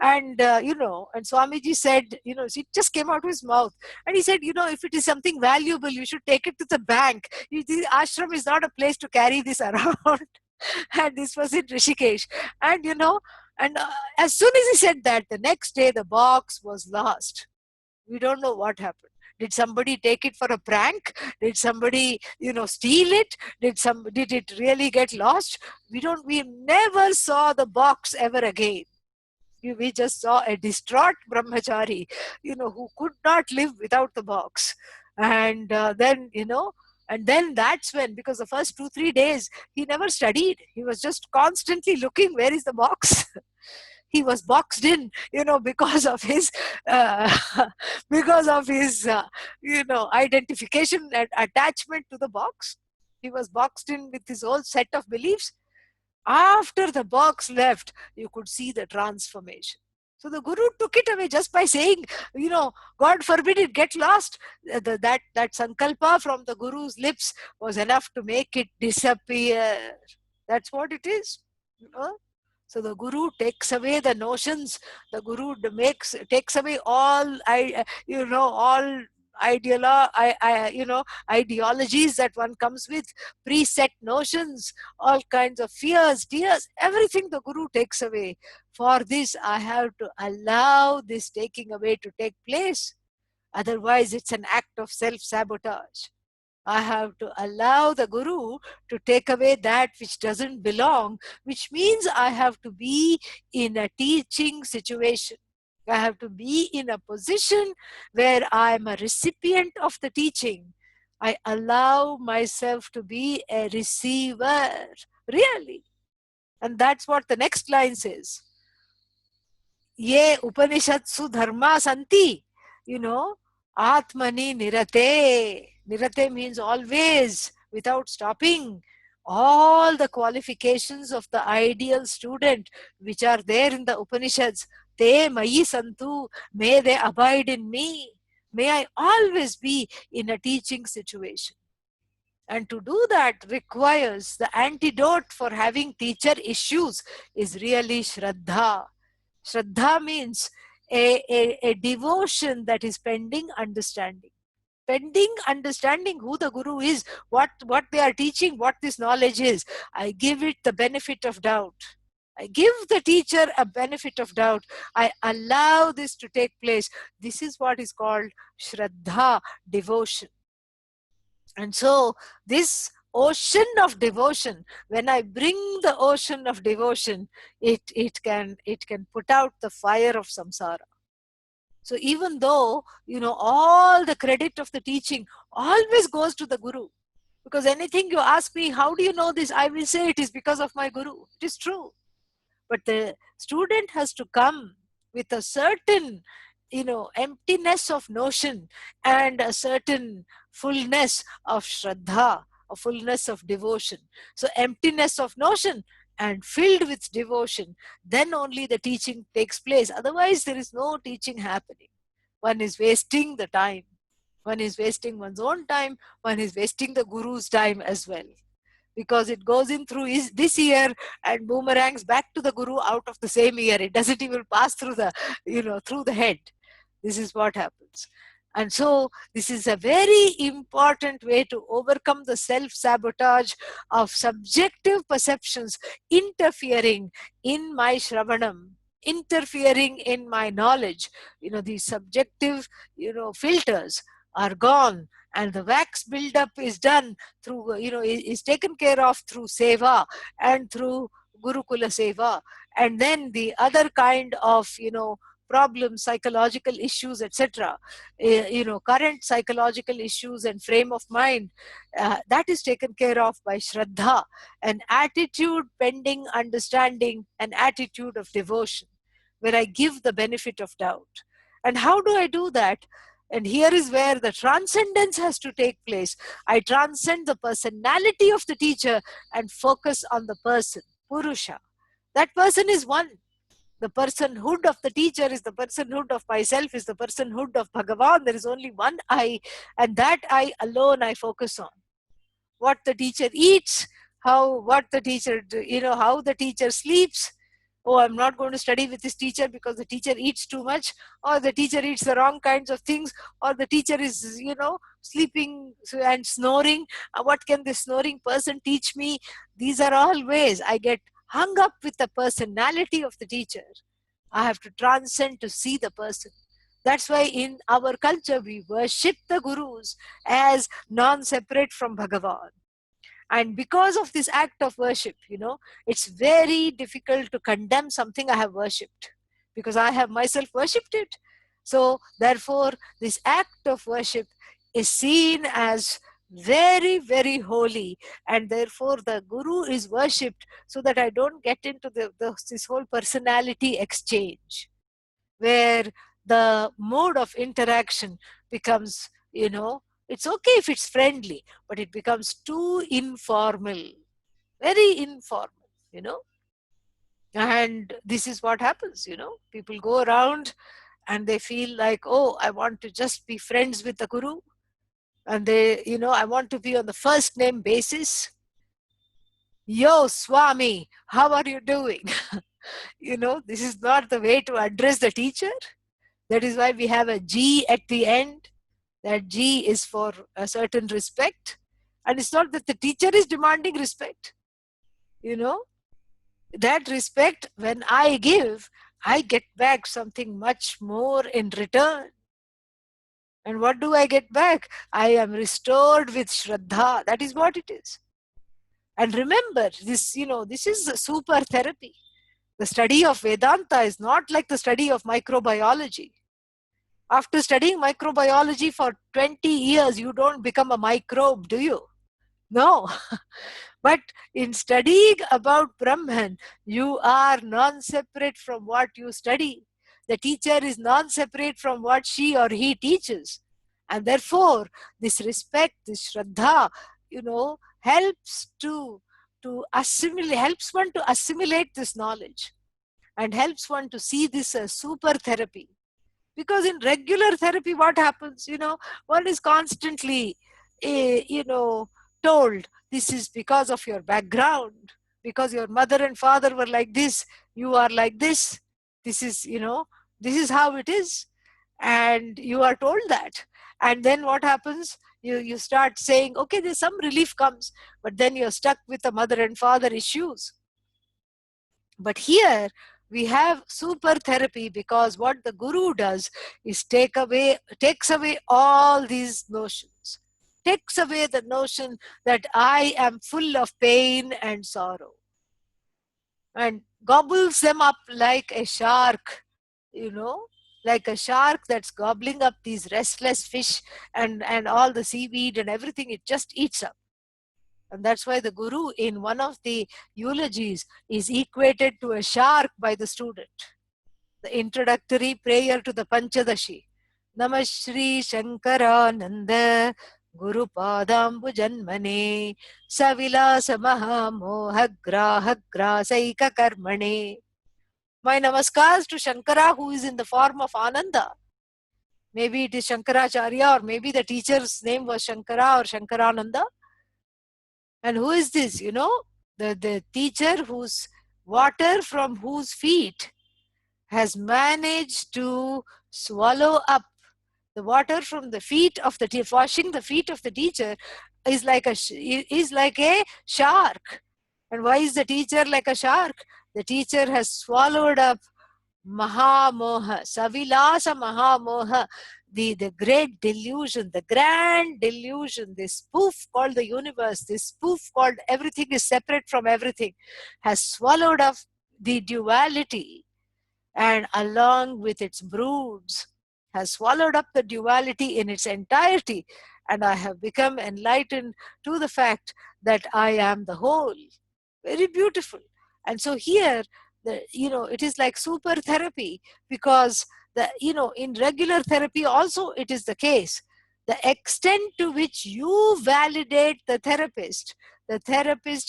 And and Swamiji said, it just came out of his mouth, and he said, if it is something valuable, you should take it to the bank. The ashram is not a place to carry this around. And this was in Rishikesh. And and as soon as he said that, the next day the box was lost. We don't know what happened. Did somebody take it for a prank? Did somebody steal it? Did it really get lost? We never saw the box ever again. We just saw a distraught brahmachari, who could not live without the box. And then that's when, because the first 2-3 days he never studied, he was just constantly looking, where is the box? He was boxed in, because of his uh, because of his identification and attachment to the box. He was boxed in with his whole set of beliefs. After the box left, you could see the transformation. So the guru took it away just by saying, God forbid it get lost. That sankalpa from the guru's lips was enough to make it disappear. That's what it is. So the guru takes away the notions. The guru takes away all all ideologies that one comes with, preset notions, all kinds of fears, tears, everything the guru takes away. For this, I have to allow this taking away to take place. Otherwise, it's an act of self-sabotage. I have to allow the guru to take away that which doesn't belong, which means I have to be in a teaching situation. I have to be in a position where I'm a recipient of the teaching. I allow myself to be a receiver, really. And that's what the next line says. Ye Upanishatsu dharma santi, Atmani nirate. Nirate means always, without stopping. All the qualifications of the ideal student which are there in the Upanishads, te mayi santu, may they abide in me. May I always be in a teaching situation. And to do that requires, the antidote for having teacher issues is really Shraddha. Shraddha means a devotion that is pending understanding. Pending understanding who the guru is, what they are teaching, what this knowledge is. I give it the benefit of doubt. I give the teacher a benefit of doubt. I allow this to take place. This is what is called Shraddha, devotion. And so this ocean of devotion, when I bring the ocean of devotion, it can put out the fire of samsara. So even though, all the credit of the teaching always goes to the guru, because anything you ask me, how do you know this, I will say it is because of my guru. It is true. But the student has to come with a certain, emptiness of notion, and a certain fullness of shraddha, a fullness of devotion. So emptiness of notion and filled with devotion, then only the teaching takes place. Otherwise there is no teaching happening. One is wasting the time, one is wasting one's own time, one is wasting the guru's time as well, because it goes in through this ear and boomerangs back to the guru out of the same ear. It doesn't even pass through the, through the head. This is what happens. And so this is a very important way to overcome the self-sabotage of subjective perceptions interfering in my shravanam, interfering in my knowledge. These subjective, filters are gone, and the wax buildup is done through, is taken care of through seva and through Gurukula seva. And then the other kind of, problems, psychological issues, etc., current psychological issues and frame of mind, that is taken care of by shraddha, an attitude pending understanding, an attitude of devotion, where I give the benefit of doubt. And how do I do that? And here is where the transcendence has to take place. I transcend the personality of the teacher and focus on the person, Purusha. That person is one. The personhood of the teacher is the personhood of myself, is the personhood of Bhagavan. There is only one I, and that I alone I focus on. What the teacher eats, how the teacher sleeps. Oh, I'm not going to study with this teacher because the teacher eats too much, or the teacher eats the wrong kinds of things, or the teacher is, sleeping and snoring. What can this snoring person teach me? These are all ways I get hung up with the personality of the teacher. I have to transcend to see the person. That's why in our culture we worship the gurus as non-separate from Bhagavan. And because of this act of worship, it's very difficult to condemn something I have worshipped, because I have myself worshipped it. So therefore this act of worship is seen as very, very holy, and therefore the guru is worshipped, so that I don't get into this whole personality exchange, where the mode of interaction becomes, it's okay if it's friendly, but it becomes too informal, very informal, and this is what happens. People go around and they feel like, oh, I want to just be friends with the guru, and they, I want to be on the first name basis. Yo, Swami, how are you doing? This is not the way to address the teacher. That is why we have a G at the end. That G is for a certain respect. And it's not that the teacher is demanding respect. That respect, when I give, I get back something much more in return. And what do I get back? I am restored with Shraddha. That is what it is. And remember, this, this is a super therapy. The study of Vedanta is not like the study of microbiology. After studying microbiology for 20 years, you don't become a microbe, do you? No. But in studying about Brahman, you are non-separate from what you study. The teacher is non-separate from what she or he teaches. And therefore, this respect, this Shraddha, helps helps one to assimilate this knowledge, and helps one to see this as super therapy. Because in regular therapy, what happens? One is constantly, told, this is because of your background, because your mother and father were like this, you are like this. This is, this is how it is. And you are told that. And then what happens? You start saying, okay, there's some relief comes, but then you're stuck with the mother and father issues. But here we have super therapy, because what the guru does is takes away all these notions, takes away the notion that I am full of pain and sorrow, and gobbles them up like a shark, you know, like a shark that's gobbling up these restless fish and all the seaweed and everything. It just eats up. And that's why the guru in one of the eulogies is equated to a shark by the student. The introductory prayer to the Panchadashi. Namah Shri Shankarananda Guru Padambu Janmane Savilasa Mahamohagrahagrasaika Karmane. My namaskars to Shankara, who is in the form of Ananda. Maybe it is Shankaracharya, or maybe the teacher's name was Shankara or Shankarananda. And who is this? You know, the teacher whose water from whose feet has managed to swallow up the water from the feet of the teacher. Washing the feet of the teacher is like a shark. And why is the teacher like a shark? The teacher has swallowed up Mahamoha, Savilasa Mahamoha, the great delusion, the grand delusion, this spoof called the universe, this spoof called everything is separate from everything, has swallowed up the duality, and along with its broods, has swallowed up the duality in its entirety. And I have become enlightened to the fact that I am the whole. Very beautiful. And so here, it is like super therapy, because in regular therapy also it is the case. The extent to which you validate the therapist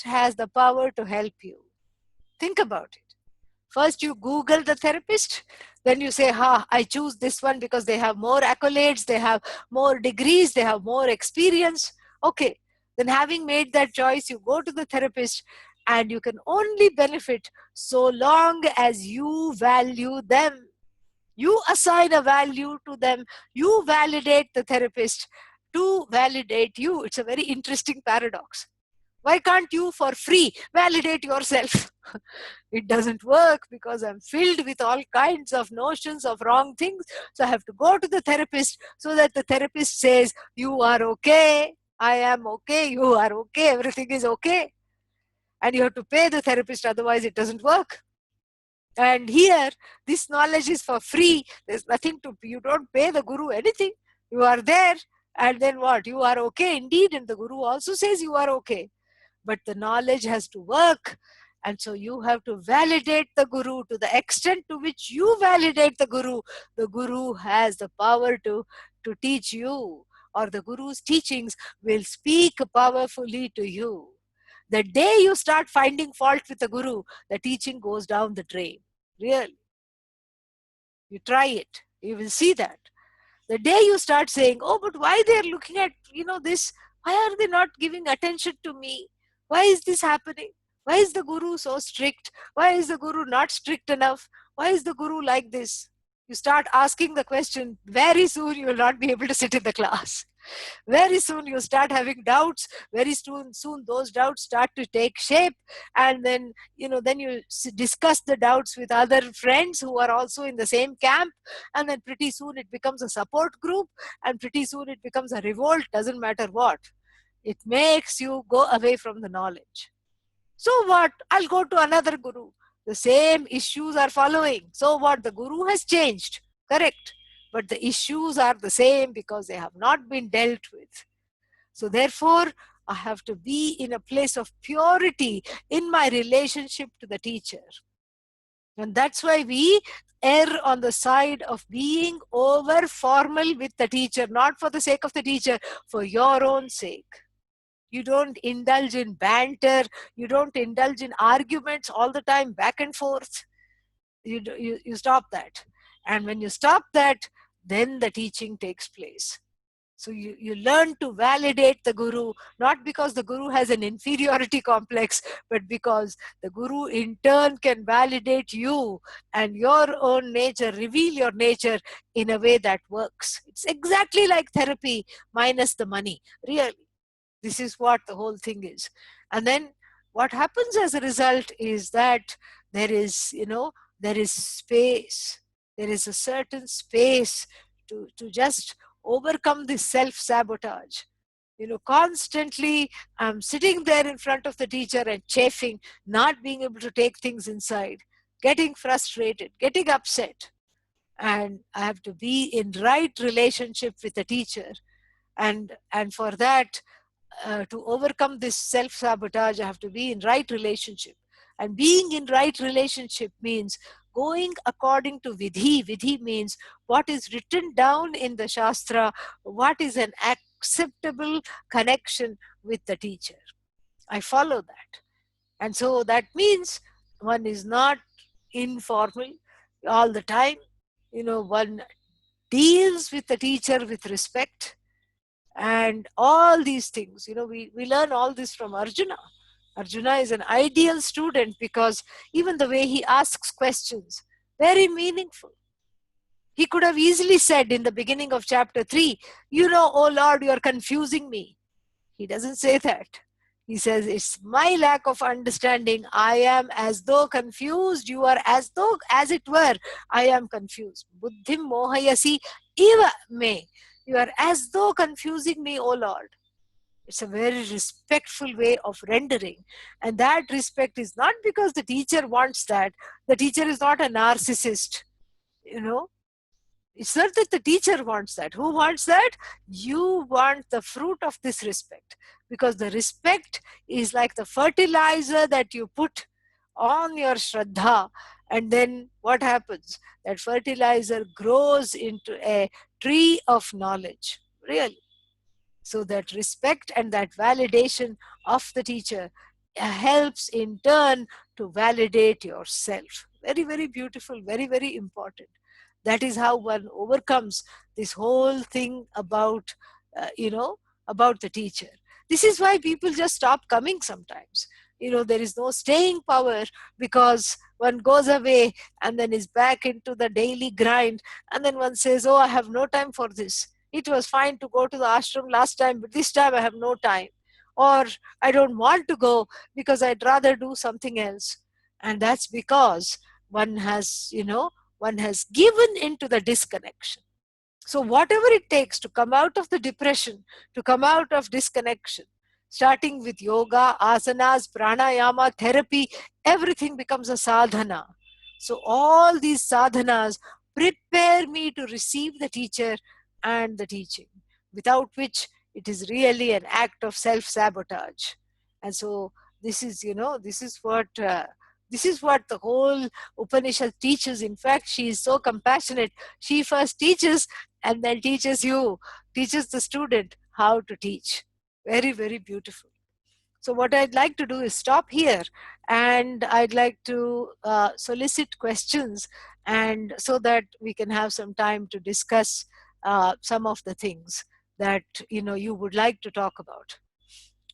has the power to help you. Think about it. First you Google the therapist, then you say, I choose this one because they have more accolades, they have more degrees, they have more experience. Okay, then having made that choice, you go to the therapist, and you can only benefit so long as you value them. You assign a value to them. You validate the therapist to validate you. It's a very interesting paradox. Why can't you for free validate yourself? It doesn't work, because I'm filled with all kinds of notions of wrong things. So I have to go to the therapist so that the therapist says, you are okay, I am okay, you are okay, everything is okay. And you have to pay the therapist, otherwise it doesn't work. And here, this knowledge is for free. There's nothing you don't pay the guru anything. You are there, and then what? You are okay indeed, and the guru also says you are okay. But the knowledge has to work. And so you have to validate the guru. To the extent to which you validate the guru has the power to teach you, or the guru's teachings will speak powerfully to you. The day you start finding fault with the guru, the teaching goes down the drain. Really. You try it. You will see that. The day you start saying, oh, but why they're looking at, this? Why are they not giving attention to me? Why is this happening? Why is the guru so strict? Why is the guru not strict enough? Why is the guru like this? You start asking the question, very soon you will not be able to sit in the class. Very soon you start having doubts. Very soon those doubts start to take shape, and then you discuss the doubts with other friends who are also in the same camp, and then pretty soon it becomes a support group, and pretty soon it becomes a revolt. Doesn't matter what, it makes you go away from the knowledge. So what? I'll go to another guru. The same issues are following. So what? The guru has changed. Correct. But the issues are the same because they have not been dealt with. So therefore, I have to be in a place of purity in my relationship to the teacher. And that's why we err on the side of being over formal with the teacher, not for the sake of the teacher, for your own sake. You don't indulge in banter. You don't indulge in arguments all the time, back and forth. You stop that. And when you stop that, then the teaching takes place. So you learn to validate the guru, not because the guru has an inferiority complex, but because the guru in turn can validate you and your own nature, reveal your nature in a way that works. It's exactly like therapy minus the money, really. This is what the whole thing is. And then what happens as a result is that there is space. There is a certain space to just overcome this self-sabotage. Constantly I'm sitting there in front of the teacher and chafing, not being able to take things inside, getting frustrated, getting upset. And I have to be in right relationship with the teacher. And for that, to overcome this self-sabotage, I have to be in right relationship. And being in right relationship means going according to vidhi. Vidhi means what is written down in the Shastra, what is an acceptable connection with the teacher. I follow that. And so that means one is not informal all the time. One deals with the teacher with respect and all these things. We learn all this from Arjuna. Arjuna is an ideal student because even the way he asks questions, very meaningful. He could have easily said in the beginning of chapter 3, oh Lord, you are confusing me. He doesn't say that. He says, it's my lack of understanding. I am as though confused. You are as though, as it were, I am confused. Buddhim mohayasi eva me. You are as though confusing me, O Lord. It's a very respectful way of rendering. And that respect is not because the teacher wants that. The teacher is not a narcissist. It's not that the teacher wants that. Who wants that? You want the fruit of this respect. Because the respect is like the fertilizer that you put on your Shraddha. And then what happens? That fertilizer grows into a tree of knowledge. Really. So that respect and that validation of the teacher helps in turn to validate yourself. Very, very beautiful, very, very important. That is how one overcomes this whole thing about, about the teacher. This is why people just stop coming sometimes. There is no staying power because one goes away and then is back into the daily grind. And then one says, oh, I have no time for this. It was fine to go to the ashram last time, but this time I have no time. Or I don't want to go because I'd rather do something else. And that's because one has, one has given into the disconnection. So whatever it takes to come out of the depression, to come out of disconnection, starting with yoga, asanas, pranayama, therapy, everything becomes a sadhana. So all these sadhanas prepare me to receive the teacher and the teaching, without which it is really an act of self-sabotage. And so this is, this is what the whole Upanishad teaches. In fact, she is so compassionate. She first teaches and then teaches the student how to teach. Very, very beautiful. So what I'd like to do is stop here, and I'd like to solicit questions, and so that we can have some time to discuss some of the things that you would like to talk about.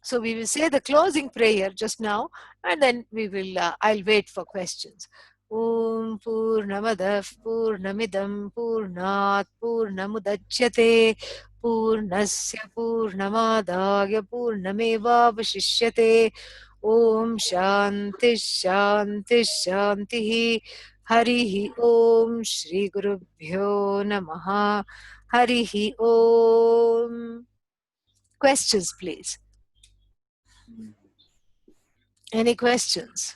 So we will say the closing prayer just now, and then we will. I'll wait for questions. Om Purnamadah Purnamidam Purnat Purnamudachyate Purnasya Purnamadaya Purnamevavashishyate. Om Shanti Shanti Shanti. Harihi Om Shri Gurubhyo Namaha. Harihi Om. Questions, please. Any questions?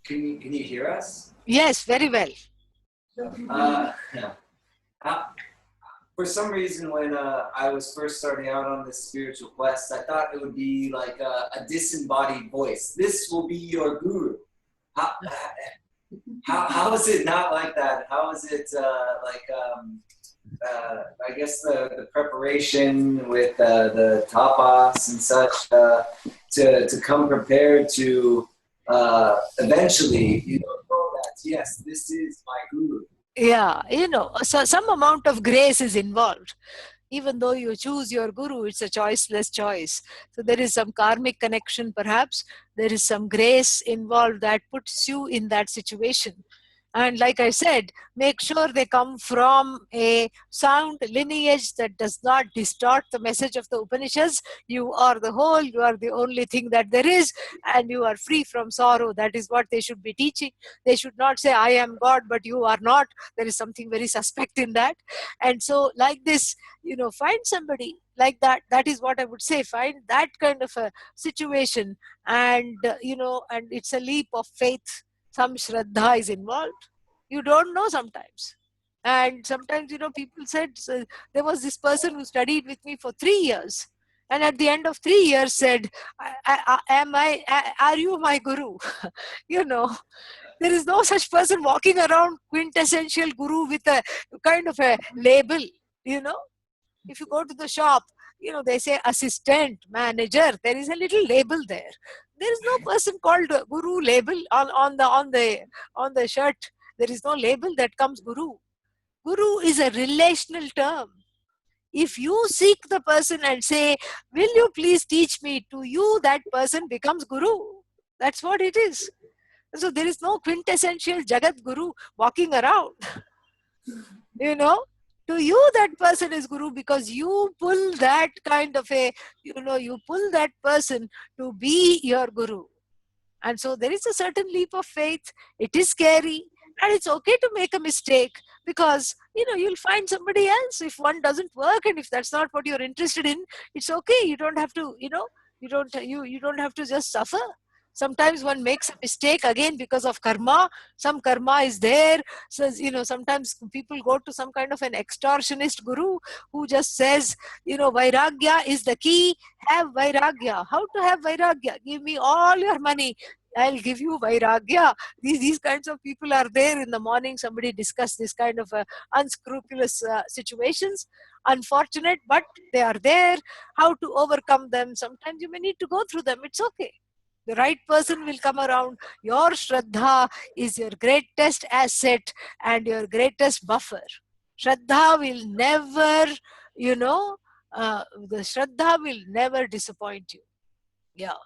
Can you hear us? Yes, very well. For some reason, when I was first starting out on this spiritual quest, I thought it would be like a disembodied voice. This will be your guru. How is it not like that? How is it I guess the preparation with the tapas and such to come prepared to eventually, know that, yes, this is my guru. Yeah, so some amount of grace is involved. Even though you choose your guru, it's a choiceless choice. So there is some karmic connection perhaps. There is some grace involved that puts you in that situation. And like I said, make sure they come from a sound lineage that does not distort the message of the Upanishads. You are the whole, you are the only thing that there is, and you are free from sorrow. That is what they should be teaching. They should not say, I am God, but you are not. There is something very suspect in that. And so, like this, find somebody like that. That is what I would say. Find that kind of a situation, and and it's a leap of faith. Some shraddha is involved. You don't know sometimes. And sometimes, people said, so there was this person who studied with me for 3 years. And at the end of 3 years said, are you my guru? you know, there is no such person walking around quintessential guru with a kind of a label, you know. If you go to the shop, they say assistant, manager, there is a little label there. There is no person called guru label on the shirt. There is no label that comes guru. Guru is a relational term. If you seek the person and say, will you please teach me, to you that person becomes guru. That's what it is. So there is no quintessential jagat guru walking around. To you that person is guru because you pull that kind of you pull that person to be your guru. And so there is a certain leap of faith. It is scary, and it's okay to make a mistake, because you'll find somebody else if one doesn't work, and if that's not what you're interested in, it's okay. You don't have to you don't have to just suffer. Sometimes one makes a mistake again because of karma. Some karma is there. So sometimes people go to some kind of an extortionist guru who just says, vairagya is the key. Have vairagya. How to have vairagya? Give me all your money, I'll give you vairagya. These kinds of people are there. In the morning somebody discussed this kind of unscrupulous situations. Unfortunate, but they are there. How to overcome them? Sometimes you may need to go through them. It's okay. The right person will come around. Your shraddha is your greatest asset and your greatest buffer. Shraddha will never, the shraddha will never disappoint you. Yeah.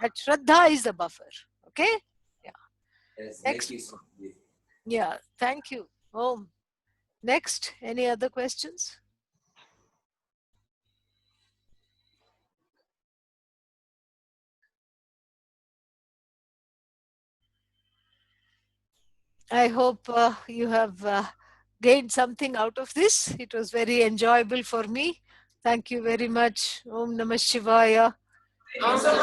That shraddha is the buffer. Okay? Yeah. Yes, thank Next. you so much. Yeah. Thank you. Next. Any other questions? I hope you have gained something out of this. It was very enjoyable for me. Thank you very much. Om Namah Shivaya. Thank you so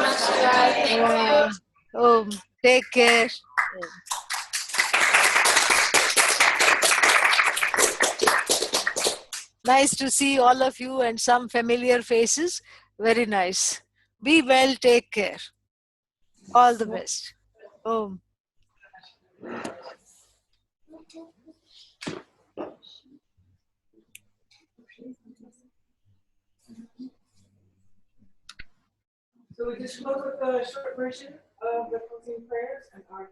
much. Om. Take care. Om. Nice to see all of you and some familiar faces. Very nice. Be well. Take care. All the best. Om. So we just close with a short version of the closing prayers and our